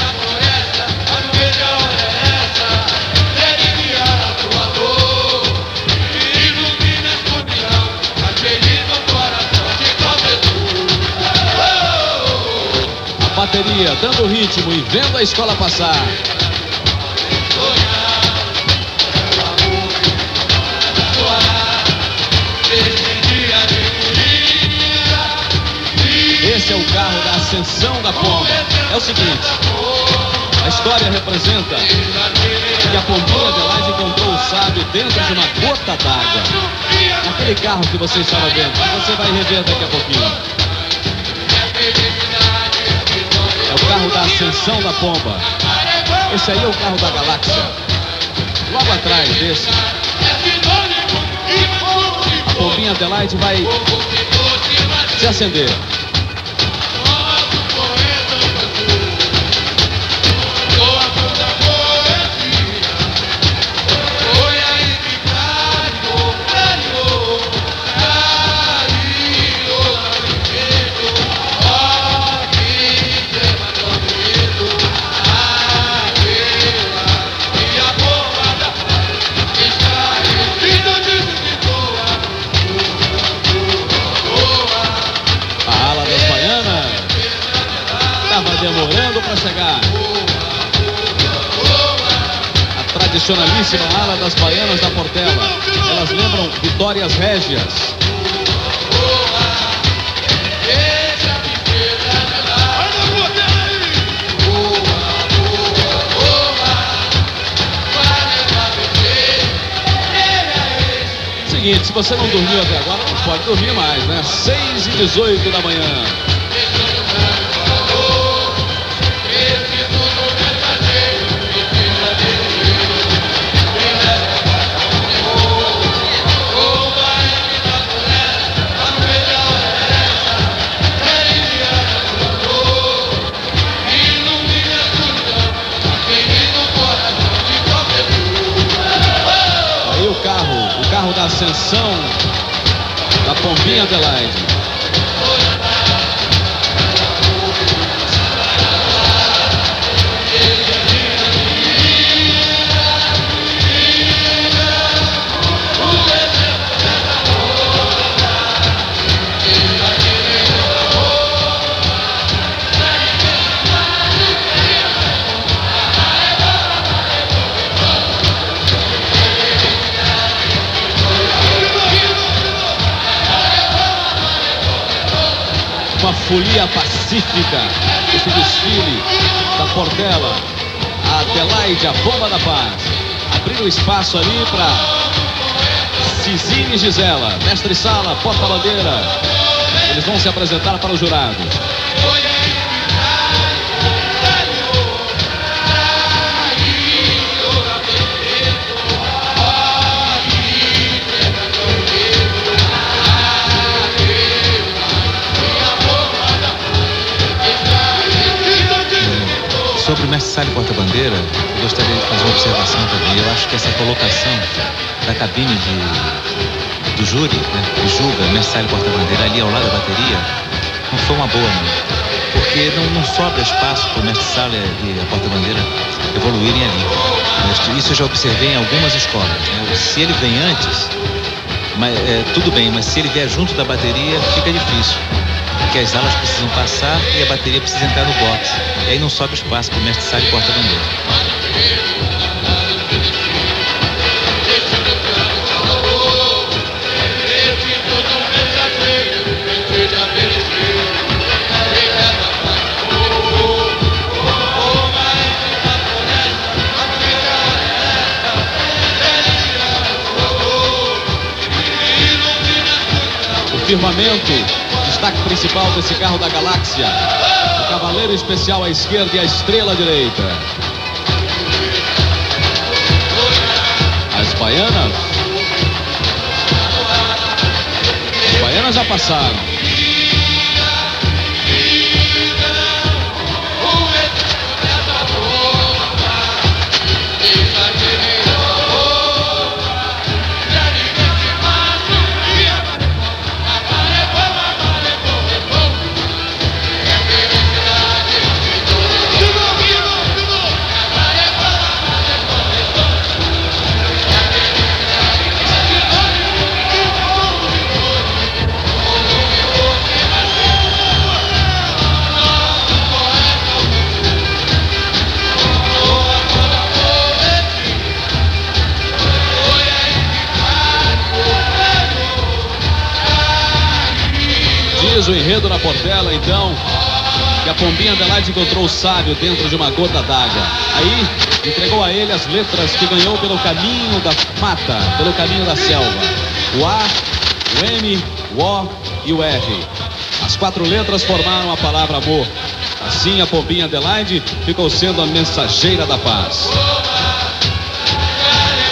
A bateria dando ritmo e vendo a escola passar. Esse é o carro da ascensão da Pomba. É o seguinte, a história representa que a Pombinha Adelaide encontrou o sábio dentro de uma gota d'água. Naquele carro que você estava vendo, que você vai rever daqui a pouquinho. É o carro da ascensão da Pomba. Esse aí é o carro da Galáxia. Logo atrás desse, a Pombinha Adelaide vai se acender. Demorando para chegar. A tradicionalíssima ala das baianas da Portela. Elas lembram Vitórias Régias. Seguinte, se você não dormiu até agora, não pode dormir mais, né? 6h18 da manhã. O carro da ascensão da Pombinha Adelaide. folia pacífica, esse desfile da Portela. A Adelaide, a bomba da paz. Abriram espaço ali para Cisine e Gisela, mestre-sala, porta-bandeira. Eles vão se apresentar para os jurados. Sobre o mestre-sala e porta-bandeira, eu gostaria de fazer uma observação também. Eu acho que essa colocação da cabine do júri, né, que julga mestre-sala e porta-bandeira ali ao lado da bateria, não foi uma boa, não. Porque não sobra espaço para o mestre-sala e a porta-bandeira evoluírem ali. Isso eu já observei em algumas escolas, né? Se ele vem antes, tudo bem, mas se ele vier junto da bateria, fica difícil. Porque as alas precisam passar e a bateria precisa entrar no box. E aí não sobra espaço para o mestre-sala e porta-bandeira. O firmamento. Destaque principal desse carro da Galáxia. O cavaleiro especial à esquerda e a estrela à direita. As baianas. As baianas já passaram. O enredo na Portela, então, que a pombinha Adelaide encontrou o sábio dentro de uma gota d'água. Aí, entregou a ele as letras que ganhou pelo caminho da mata, pelo caminho da selva. O A, o M, o O e o R. As 4 letras formaram a palavra amor. Assim, a pombinha Adelaide ficou sendo a mensageira da paz.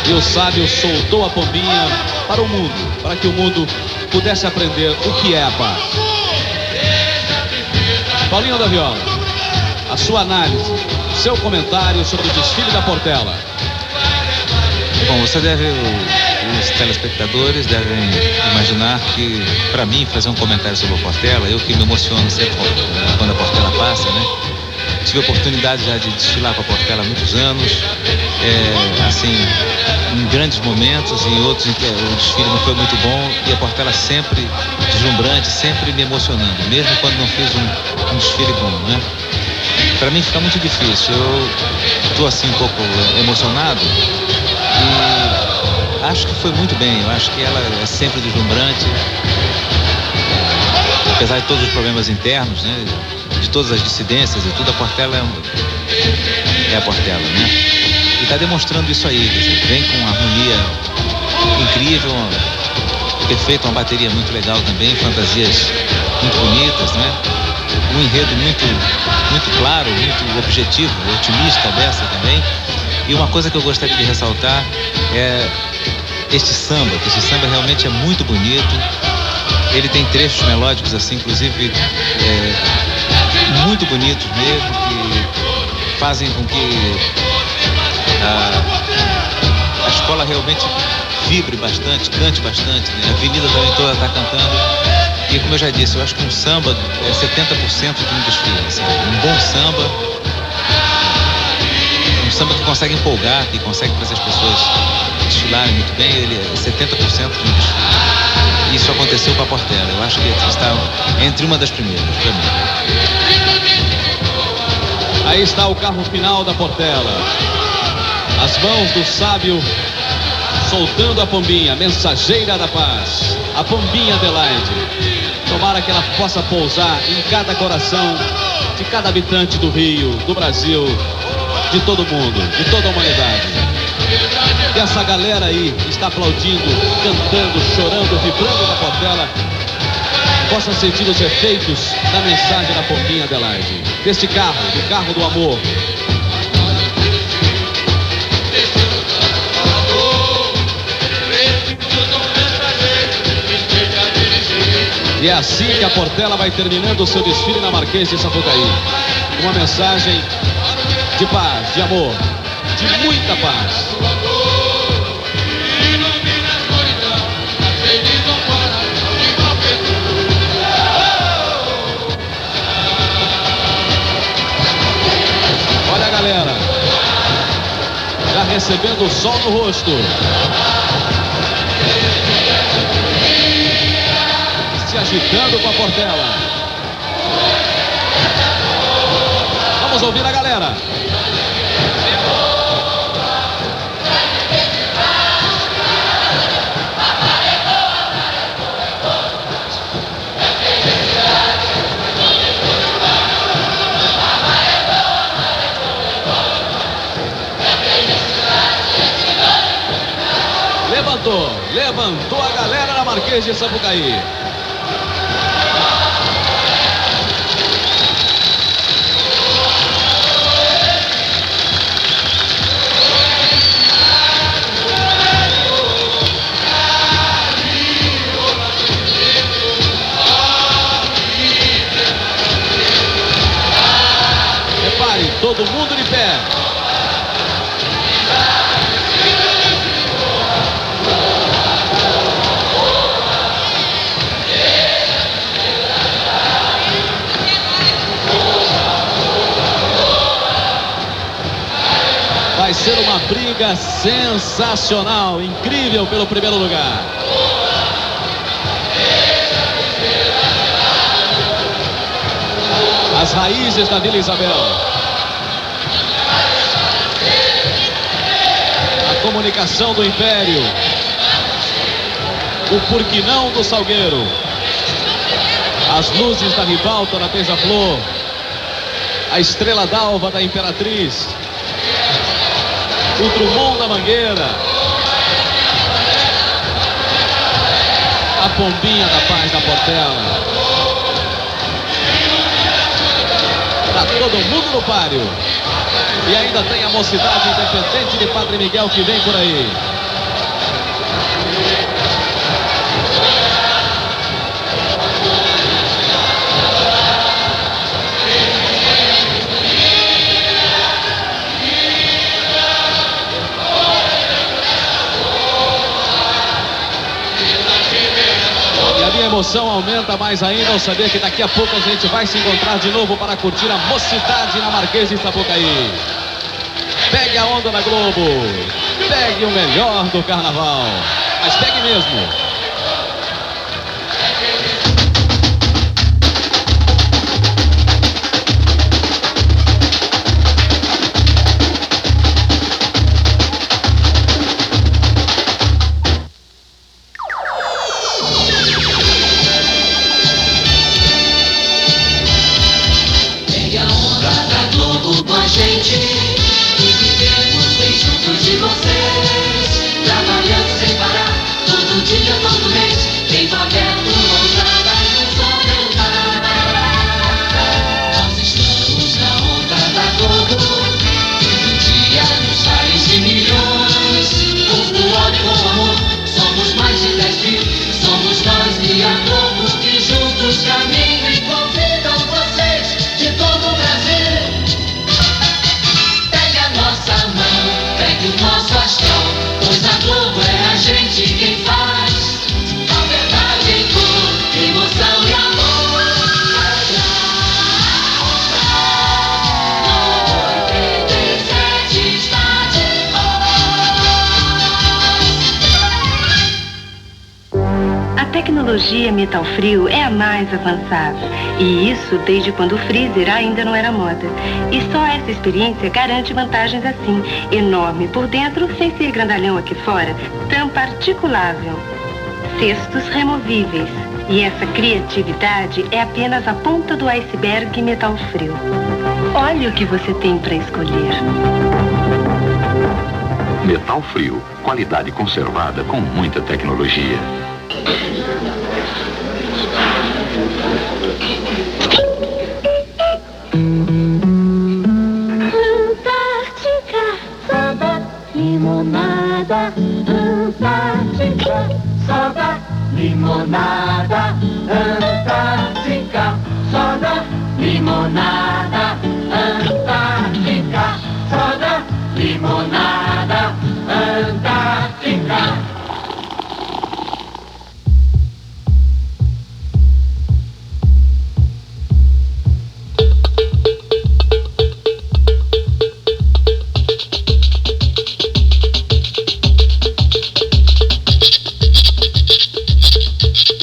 E o sábio soltou a pombinha para o mundo, para que o mundo pudesse aprender o que é a paz. Paulinho da Viola, a sua análise, seu comentário sobre o desfile da Portela. Bom, os telespectadores devem imaginar que, para mim, fazer um comentário sobre a Portela, eu que me emociono sempre quando a Portela passa, né? Tive a oportunidade já de desfilar com a Portela há muitos anos, assim, em grandes momentos e em outros em que o desfile não foi muito bom, e a Portela sempre deslumbrante, sempre me emocionando, mesmo quando não fiz um desfile bom, né? Para mim fica muito difícil. Eu estou assim um pouco emocionado e acho que foi muito bem. Eu acho que ela é sempre deslumbrante, apesar de todos os problemas internos, né? De todas as dissidências e tudo, a Portela é a Portela, né? E está demonstrando isso aí, quer dizer, vem com uma harmonia incrível, perfeito, uma bateria muito legal também, fantasias muito bonitas, né? Um enredo muito claro, muito objetivo, otimista dessa também. E uma coisa que eu gostaria de ressaltar é este samba, que esse samba realmente é muito bonito. Ele tem trechos melódicos assim, inclusive muito bonitos mesmo, que fazem com que a escola realmente vibre bastante, cante bastante, né? A avenida também toda está cantando. E como eu já disse, eu acho que um samba é 70% de um desfile, assim, um bom samba, um samba que consegue empolgar, que consegue fazer as pessoas desfilarem muito bem, ele é 70% de um desfile. Isso aconteceu com a Portela, eu acho que está entre uma das primeiras, para mim. Aí está o carro final da Portela. As mãos do sábio soltando a pombinha, mensageira da paz. A pombinha Adelaide. Tomara que ela possa pousar em cada coração de cada habitante do Rio, do Brasil, de todo mundo, de toda a humanidade. E essa galera aí está aplaudindo, cantando, chorando, vibrando na Portela, possa sentir os efeitos da mensagem da Pombinha Adelaide, deste carro, do carro do amor. E é assim que a Portela vai terminando o seu desfile na Marquês de Sapucaí. Uma mensagem de paz, de amor, de muita paz. Olha a galera, já recebendo o sol no rosto. Se agitando com a Portela. Vamos ouvir a galera. Levantou a galera na Marquês de Sapucaí. Repare, todo mundo de pé. Vai ser uma briga sensacional, incrível pelo primeiro lugar. As raízes da Vila Isabel. A comunicação do Império. O Porquinão do Salgueiro. As luzes da Ribalta na Beija-Flor. A Estrela d'Alva da Imperatriz. O Drummond da Mangueira. A Pombinha da Paz da Portela. Tá todo mundo no páreo. E ainda tem a Mocidade Independente de Padre Miguel que vem por aí. A emoção aumenta mais ainda ao saber que daqui a pouco a gente vai se encontrar de novo para curtir a Mocidade na Marquês de Sapucaí. Pegue a onda na Globo, pegue o melhor do carnaval, mas pegue mesmo. A tecnologia metal frio é a mais avançada. E isso desde quando o freezer ainda não era moda. E só essa experiência garante vantagens assim. Enorme por dentro, sem ser grandalhão aqui fora. Tampa articulável. Cestos removíveis. E essa criatividade é apenas a ponta do iceberg Metal Frio. Olha o que você tem para escolher. Metal Frio, qualidade conservada com muita tecnologia. Antártica, soda, limonada. Antártica, soda, limonada. Antártica, soda, limonada. Antártica, soda, limonada. Antártica.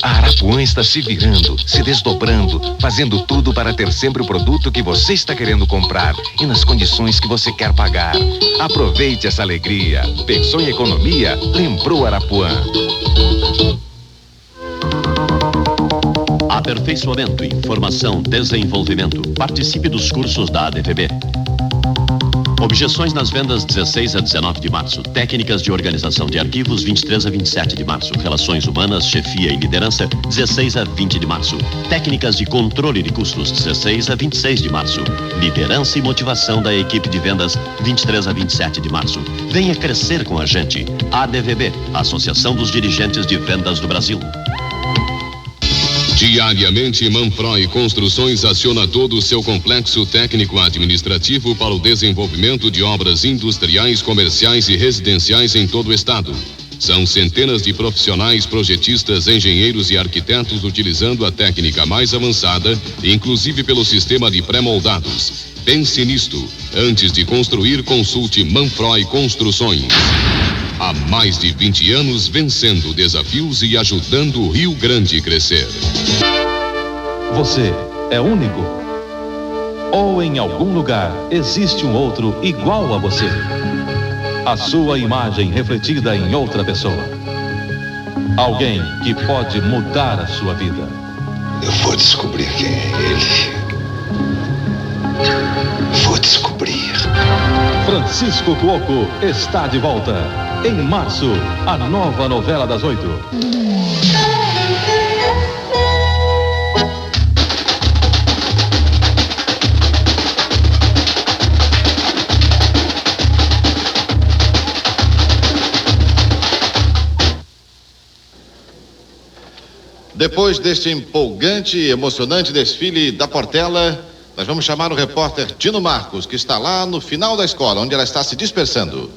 A Arapuã está se virando, se desdobrando, fazendo tudo para ter sempre o produto que você está querendo comprar e nas condições que você quer pagar. Aproveite essa alegria. Pensou em economia? Lembrou Arapuã. Aperfeiçoamento, informação, desenvolvimento. Participe dos cursos da ADVB. Objeções nas vendas 16 a 19 de março. Técnicas de organização de arquivos 23 a 27 de março. Relações humanas, chefia e liderança 16 a 20 de março. Técnicas de controle de custos 16 a 26 de março. Liderança e motivação da equipe de vendas 23 a 27 de março. Venha crescer com a gente. ADVB, Associação dos Dirigentes de Vendas do Brasil. Diariamente, Manfroy Construções aciona todo o seu complexo técnico-administrativo para o desenvolvimento de obras industriais, comerciais e residenciais em todo o estado. São centenas de profissionais, projetistas, engenheiros e arquitetos utilizando a técnica mais avançada, inclusive pelo sistema de pré-moldados. Pense nisto. Antes de construir, consulte Manfroy Construções. Há mais de 20 anos vencendo desafios e ajudando o Rio Grande a crescer. Você é único? Ou em algum lugar existe um outro igual a você? A sua imagem refletida em outra pessoa. Alguém que pode mudar a sua vida. Eu vou descobrir quem é ele. Vou descobrir. Francisco Cuoco está de volta. Em março, a nova novela das 8. Depois deste empolgante e emocionante desfile da Portela, nós vamos chamar o repórter Tino Marcos, que está lá no final da escola, onde ela está se dispersando.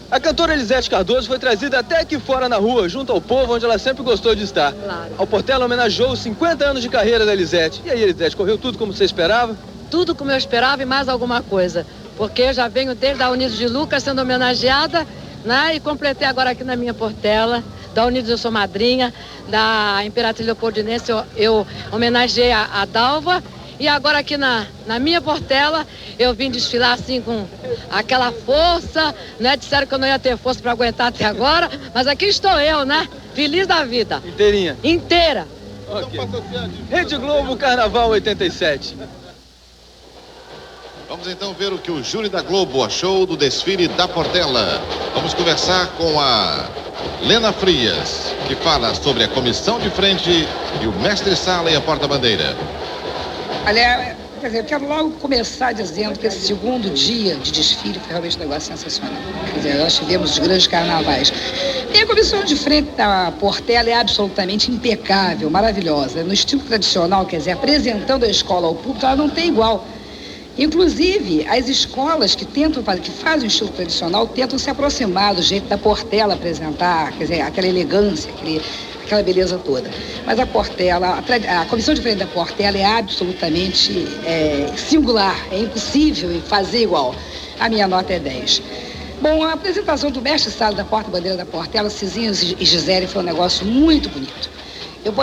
A cantora Elisete Cardoso foi trazida até aqui fora na rua, junto ao povo, onde ela sempre gostou de estar. Claro. A Portela homenageou os 50 anos de carreira da Elisete. E aí, Elisete, correu tudo como você esperava? Tudo como eu esperava e mais alguma coisa. Porque eu já venho desde a Unidos de Lucas sendo homenageada, né? E completei agora aqui na minha Portela. Da Unidos eu sou madrinha, da Imperatriz Leopoldinense eu homenageei a Dalva. E agora aqui na minha Portela, eu vim desfilar assim com aquela força, né? Disseram que eu não ia ter força para aguentar até agora, mas aqui estou eu, né? Feliz da vida. Inteirinha? Inteira. Ok. Rede Globo Carnaval 87. Vamos então ver o que o júri da Globo achou do desfile da Portela. Vamos conversar com a Lena Frias, que fala sobre a comissão de frente e o mestre-sala e a porta-bandeira. Olha, quer dizer, eu quero logo começar dizendo que esse segundo dia de desfile foi realmente um negócio sensacional. Quer dizer, nós tivemos os grandes carnavais. E a comissão de frente da Portela é absolutamente impecável, maravilhosa. No estilo tradicional, quer dizer, apresentando a escola ao público, ela não tem igual. Inclusive, as escolas que fazem o estilo tradicional tentam se aproximar do jeito da Portela apresentar, quer dizer, aquela elegância, aquela beleza toda. Mas a Portela, a comissão de frente da Portela é absolutamente singular, é impossível fazer igual. A minha nota é 10. Bom, a apresentação do mestre-sala da porta-bandeira da Portela, Cizinho e Gisele, foi um negócio muito bonito. Eu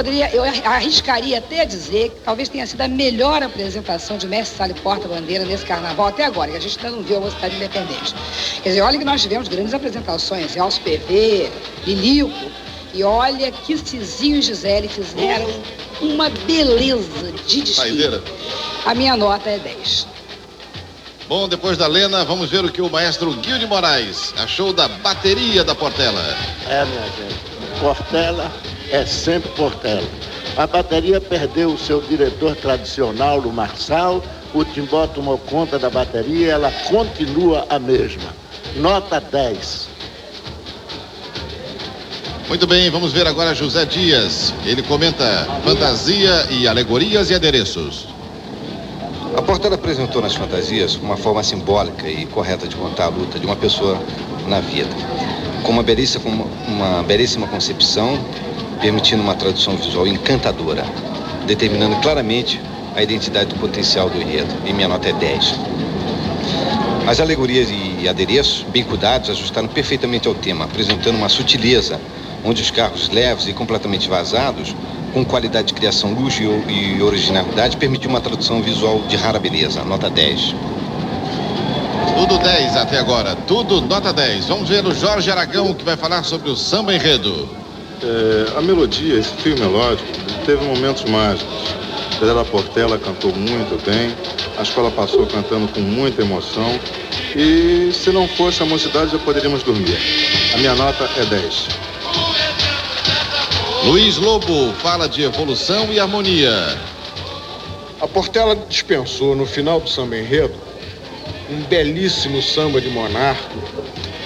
arriscaria até dizer que talvez tenha sido a melhor apresentação de mestre-sala e porta-bandeira nesse carnaval até agora, que a gente ainda não viu a Mocidade Independente. Quer dizer, olha que nós tivemos grandes apresentações, Elcio PV, Lilico, E olha que Cizinho e Gisele fizeram uma beleza de desfile. Saideira. A minha nota é 10. Bom, depois da Lena, vamos ver o que o maestro Guilherme de Moraes achou da bateria da Portela. Minha gente, Portela é sempre Portela. A bateria perdeu o seu diretor tradicional, o Marçal. O Timbó tomou conta da bateria, ela continua a mesma. Nota 10. Muito bem, vamos ver agora José Dias. Ele comenta fantasia e alegorias e adereços. A Portela apresentou nas fantasias uma forma simbólica e correta de contar a luta de uma pessoa na vida, com uma belíssima concepção, permitindo uma tradução visual encantadora, determinando claramente a identidade do potencial do enredo, e minha nota é 10. As alegorias e adereços, bem cuidados, ajustaram perfeitamente ao tema, apresentando uma sutileza, onde os carros leves e completamente vazados, com qualidade de criação, luz e originalidade, permitiu uma tradução visual de rara beleza, nota 10. Tudo 10 até agora, tudo nota 10. Vamos ver o Jorge Aragão, que vai falar sobre o samba enredo. A melodia, esse fio melódico, teve momentos mágicos. A Portela cantou muito bem, a escola passou cantando com muita emoção e se não fosse a mocidade já poderíamos dormir. A minha nota é 10. Luiz Lobo fala de evolução e harmonia. A Portela dispensou no final do samba enredo um belíssimo samba de monarca,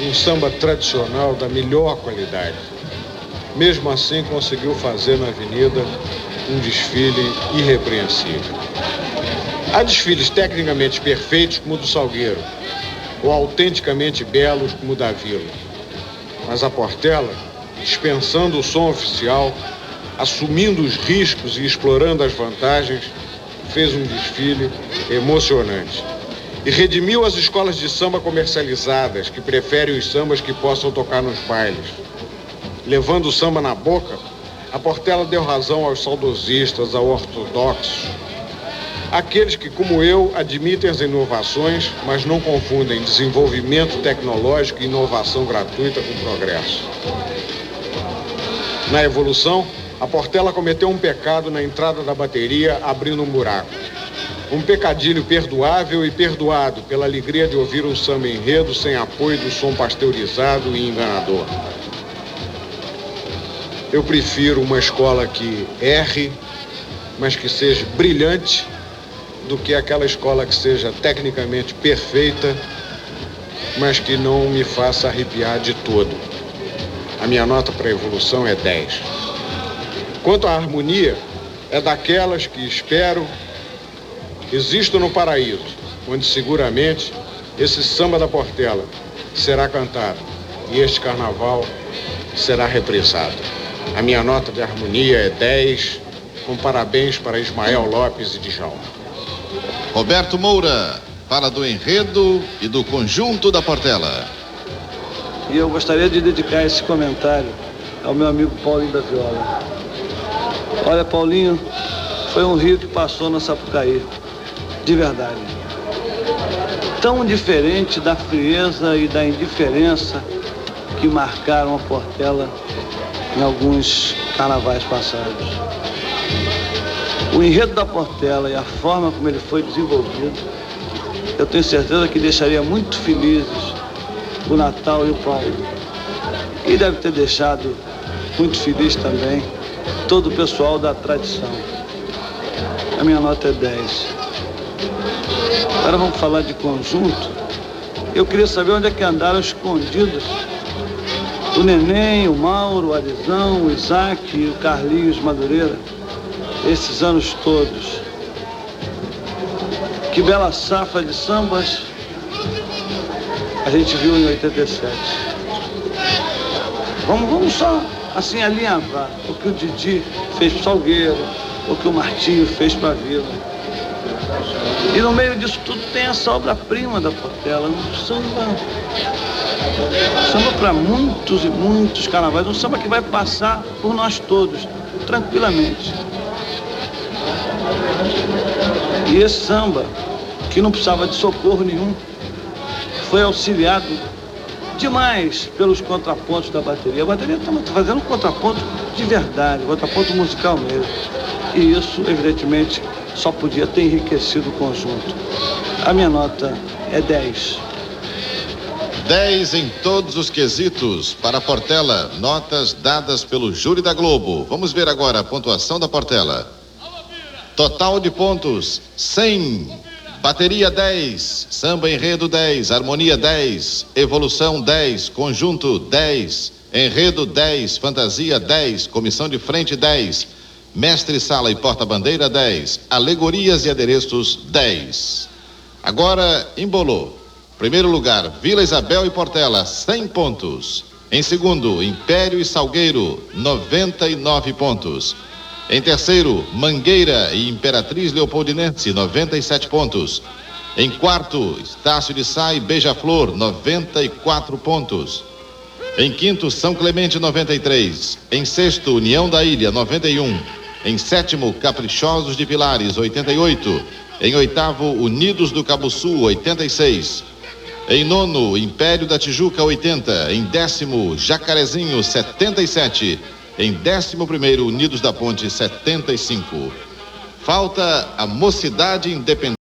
um samba tradicional da melhor qualidade. Mesmo assim conseguiu fazer na avenida um desfile irrepreensível. Há desfiles tecnicamente perfeitos como o do Salgueiro, ou autenticamente belos como o da Vila. Mas a Portela, dispensando o som oficial, assumindo os riscos e explorando as vantagens, fez um desfile emocionante. E redimiu as escolas de samba comercializadas, que preferem os sambas que possam tocar nos bailes. Levando o samba na boca, a Portela deu razão aos saudosistas, aos ortodoxos. Aqueles que, como eu, admitem as inovações, mas não confundem desenvolvimento tecnológico e inovação gratuita com progresso. Na evolução, a Portela cometeu um pecado na entrada da bateria, abrindo um buraco. Um pecadilho perdoável e perdoado pela alegria de ouvir um samba enredo sem apoio do som pasteurizado e enganador. Eu prefiro uma escola que erre, mas que seja brilhante, do que aquela escola que seja tecnicamente perfeita, mas que não me faça arrepiar de todo. A minha nota para a evolução é 10. Quanto à harmonia, é daquelas que espero existam no paraíso, onde seguramente esse samba da Portela será cantado e este carnaval será represado. A minha nota de harmonia é 10, com parabéns para Ismael Lopes e Djalma. Roberto Moura fala do enredo e do conjunto da Portela. E eu gostaria de dedicar esse comentário ao meu amigo Paulinho da Viola. Olha, Paulinho, foi um rio que passou na Sapucaí, de verdade. Tão diferente da frieza e da indiferença que marcaram a Portela em alguns carnavais passados. O enredo da Portela e a forma como ele foi desenvolvido, eu tenho certeza que deixaria muito felizes o Natal e o Paulo. E deve ter deixado muito feliz também todo o pessoal da tradição. A minha nota é 10. Agora vamos falar de conjunto. Eu queria saber onde é que andaram escondidos o Neném, o Mauro, o Arizão, o Isaac e o Carlinhos Madureira, esses anos todos. Que bela safra de sambas a gente viu em 87. Vamos só assim alinhavar o que o Didi fez pro Salgueiro, o que o Martinho fez pra Vila. E no meio disso tudo tem essa obra-prima da Portela, um samba para muitos e muitos carnavais, um samba que vai passar por nós todos, tranquilamente. E esse samba, que não precisava de socorro nenhum, foi auxiliado demais pelos contrapontos da bateria. A bateria está fazendo um contraponto de verdade, um contraponto musical mesmo. E isso, evidentemente, só podia ter enriquecido o conjunto. A minha nota é 10. 10 em todos os quesitos para a Portela, notas dadas pelo júri da Globo. Vamos ver agora a pontuação da Portela. Total de pontos, 100. Bateria 10, samba enredo 10, harmonia 10, evolução 10, conjunto 10, enredo 10, fantasia 10, comissão de frente 10, mestre sala e porta-bandeira 10, alegorias e adereços 10. Agora embolou. Primeiro lugar, Vila Isabel e Portela, 100 pontos. Em segundo, Império e Salgueiro, 99 pontos. Em terceiro, Mangueira e Imperatriz Leopoldinense, 97 pontos. Em quarto, Estácio de Sá e Beija-Flor, 94 pontos. Em quinto, São Clemente, 93. Em sexto, União da Ilha, 91. Em sétimo, Caprichosos de Pilares, 88. Em oitavo, Unidos do Cabuçu, 86. Em nono, Império da Tijuca, 80. Em décimo, Jacarezinho, 77. Em 11º, Unidos da Ponte, 75. Falta a Mocidade Independente.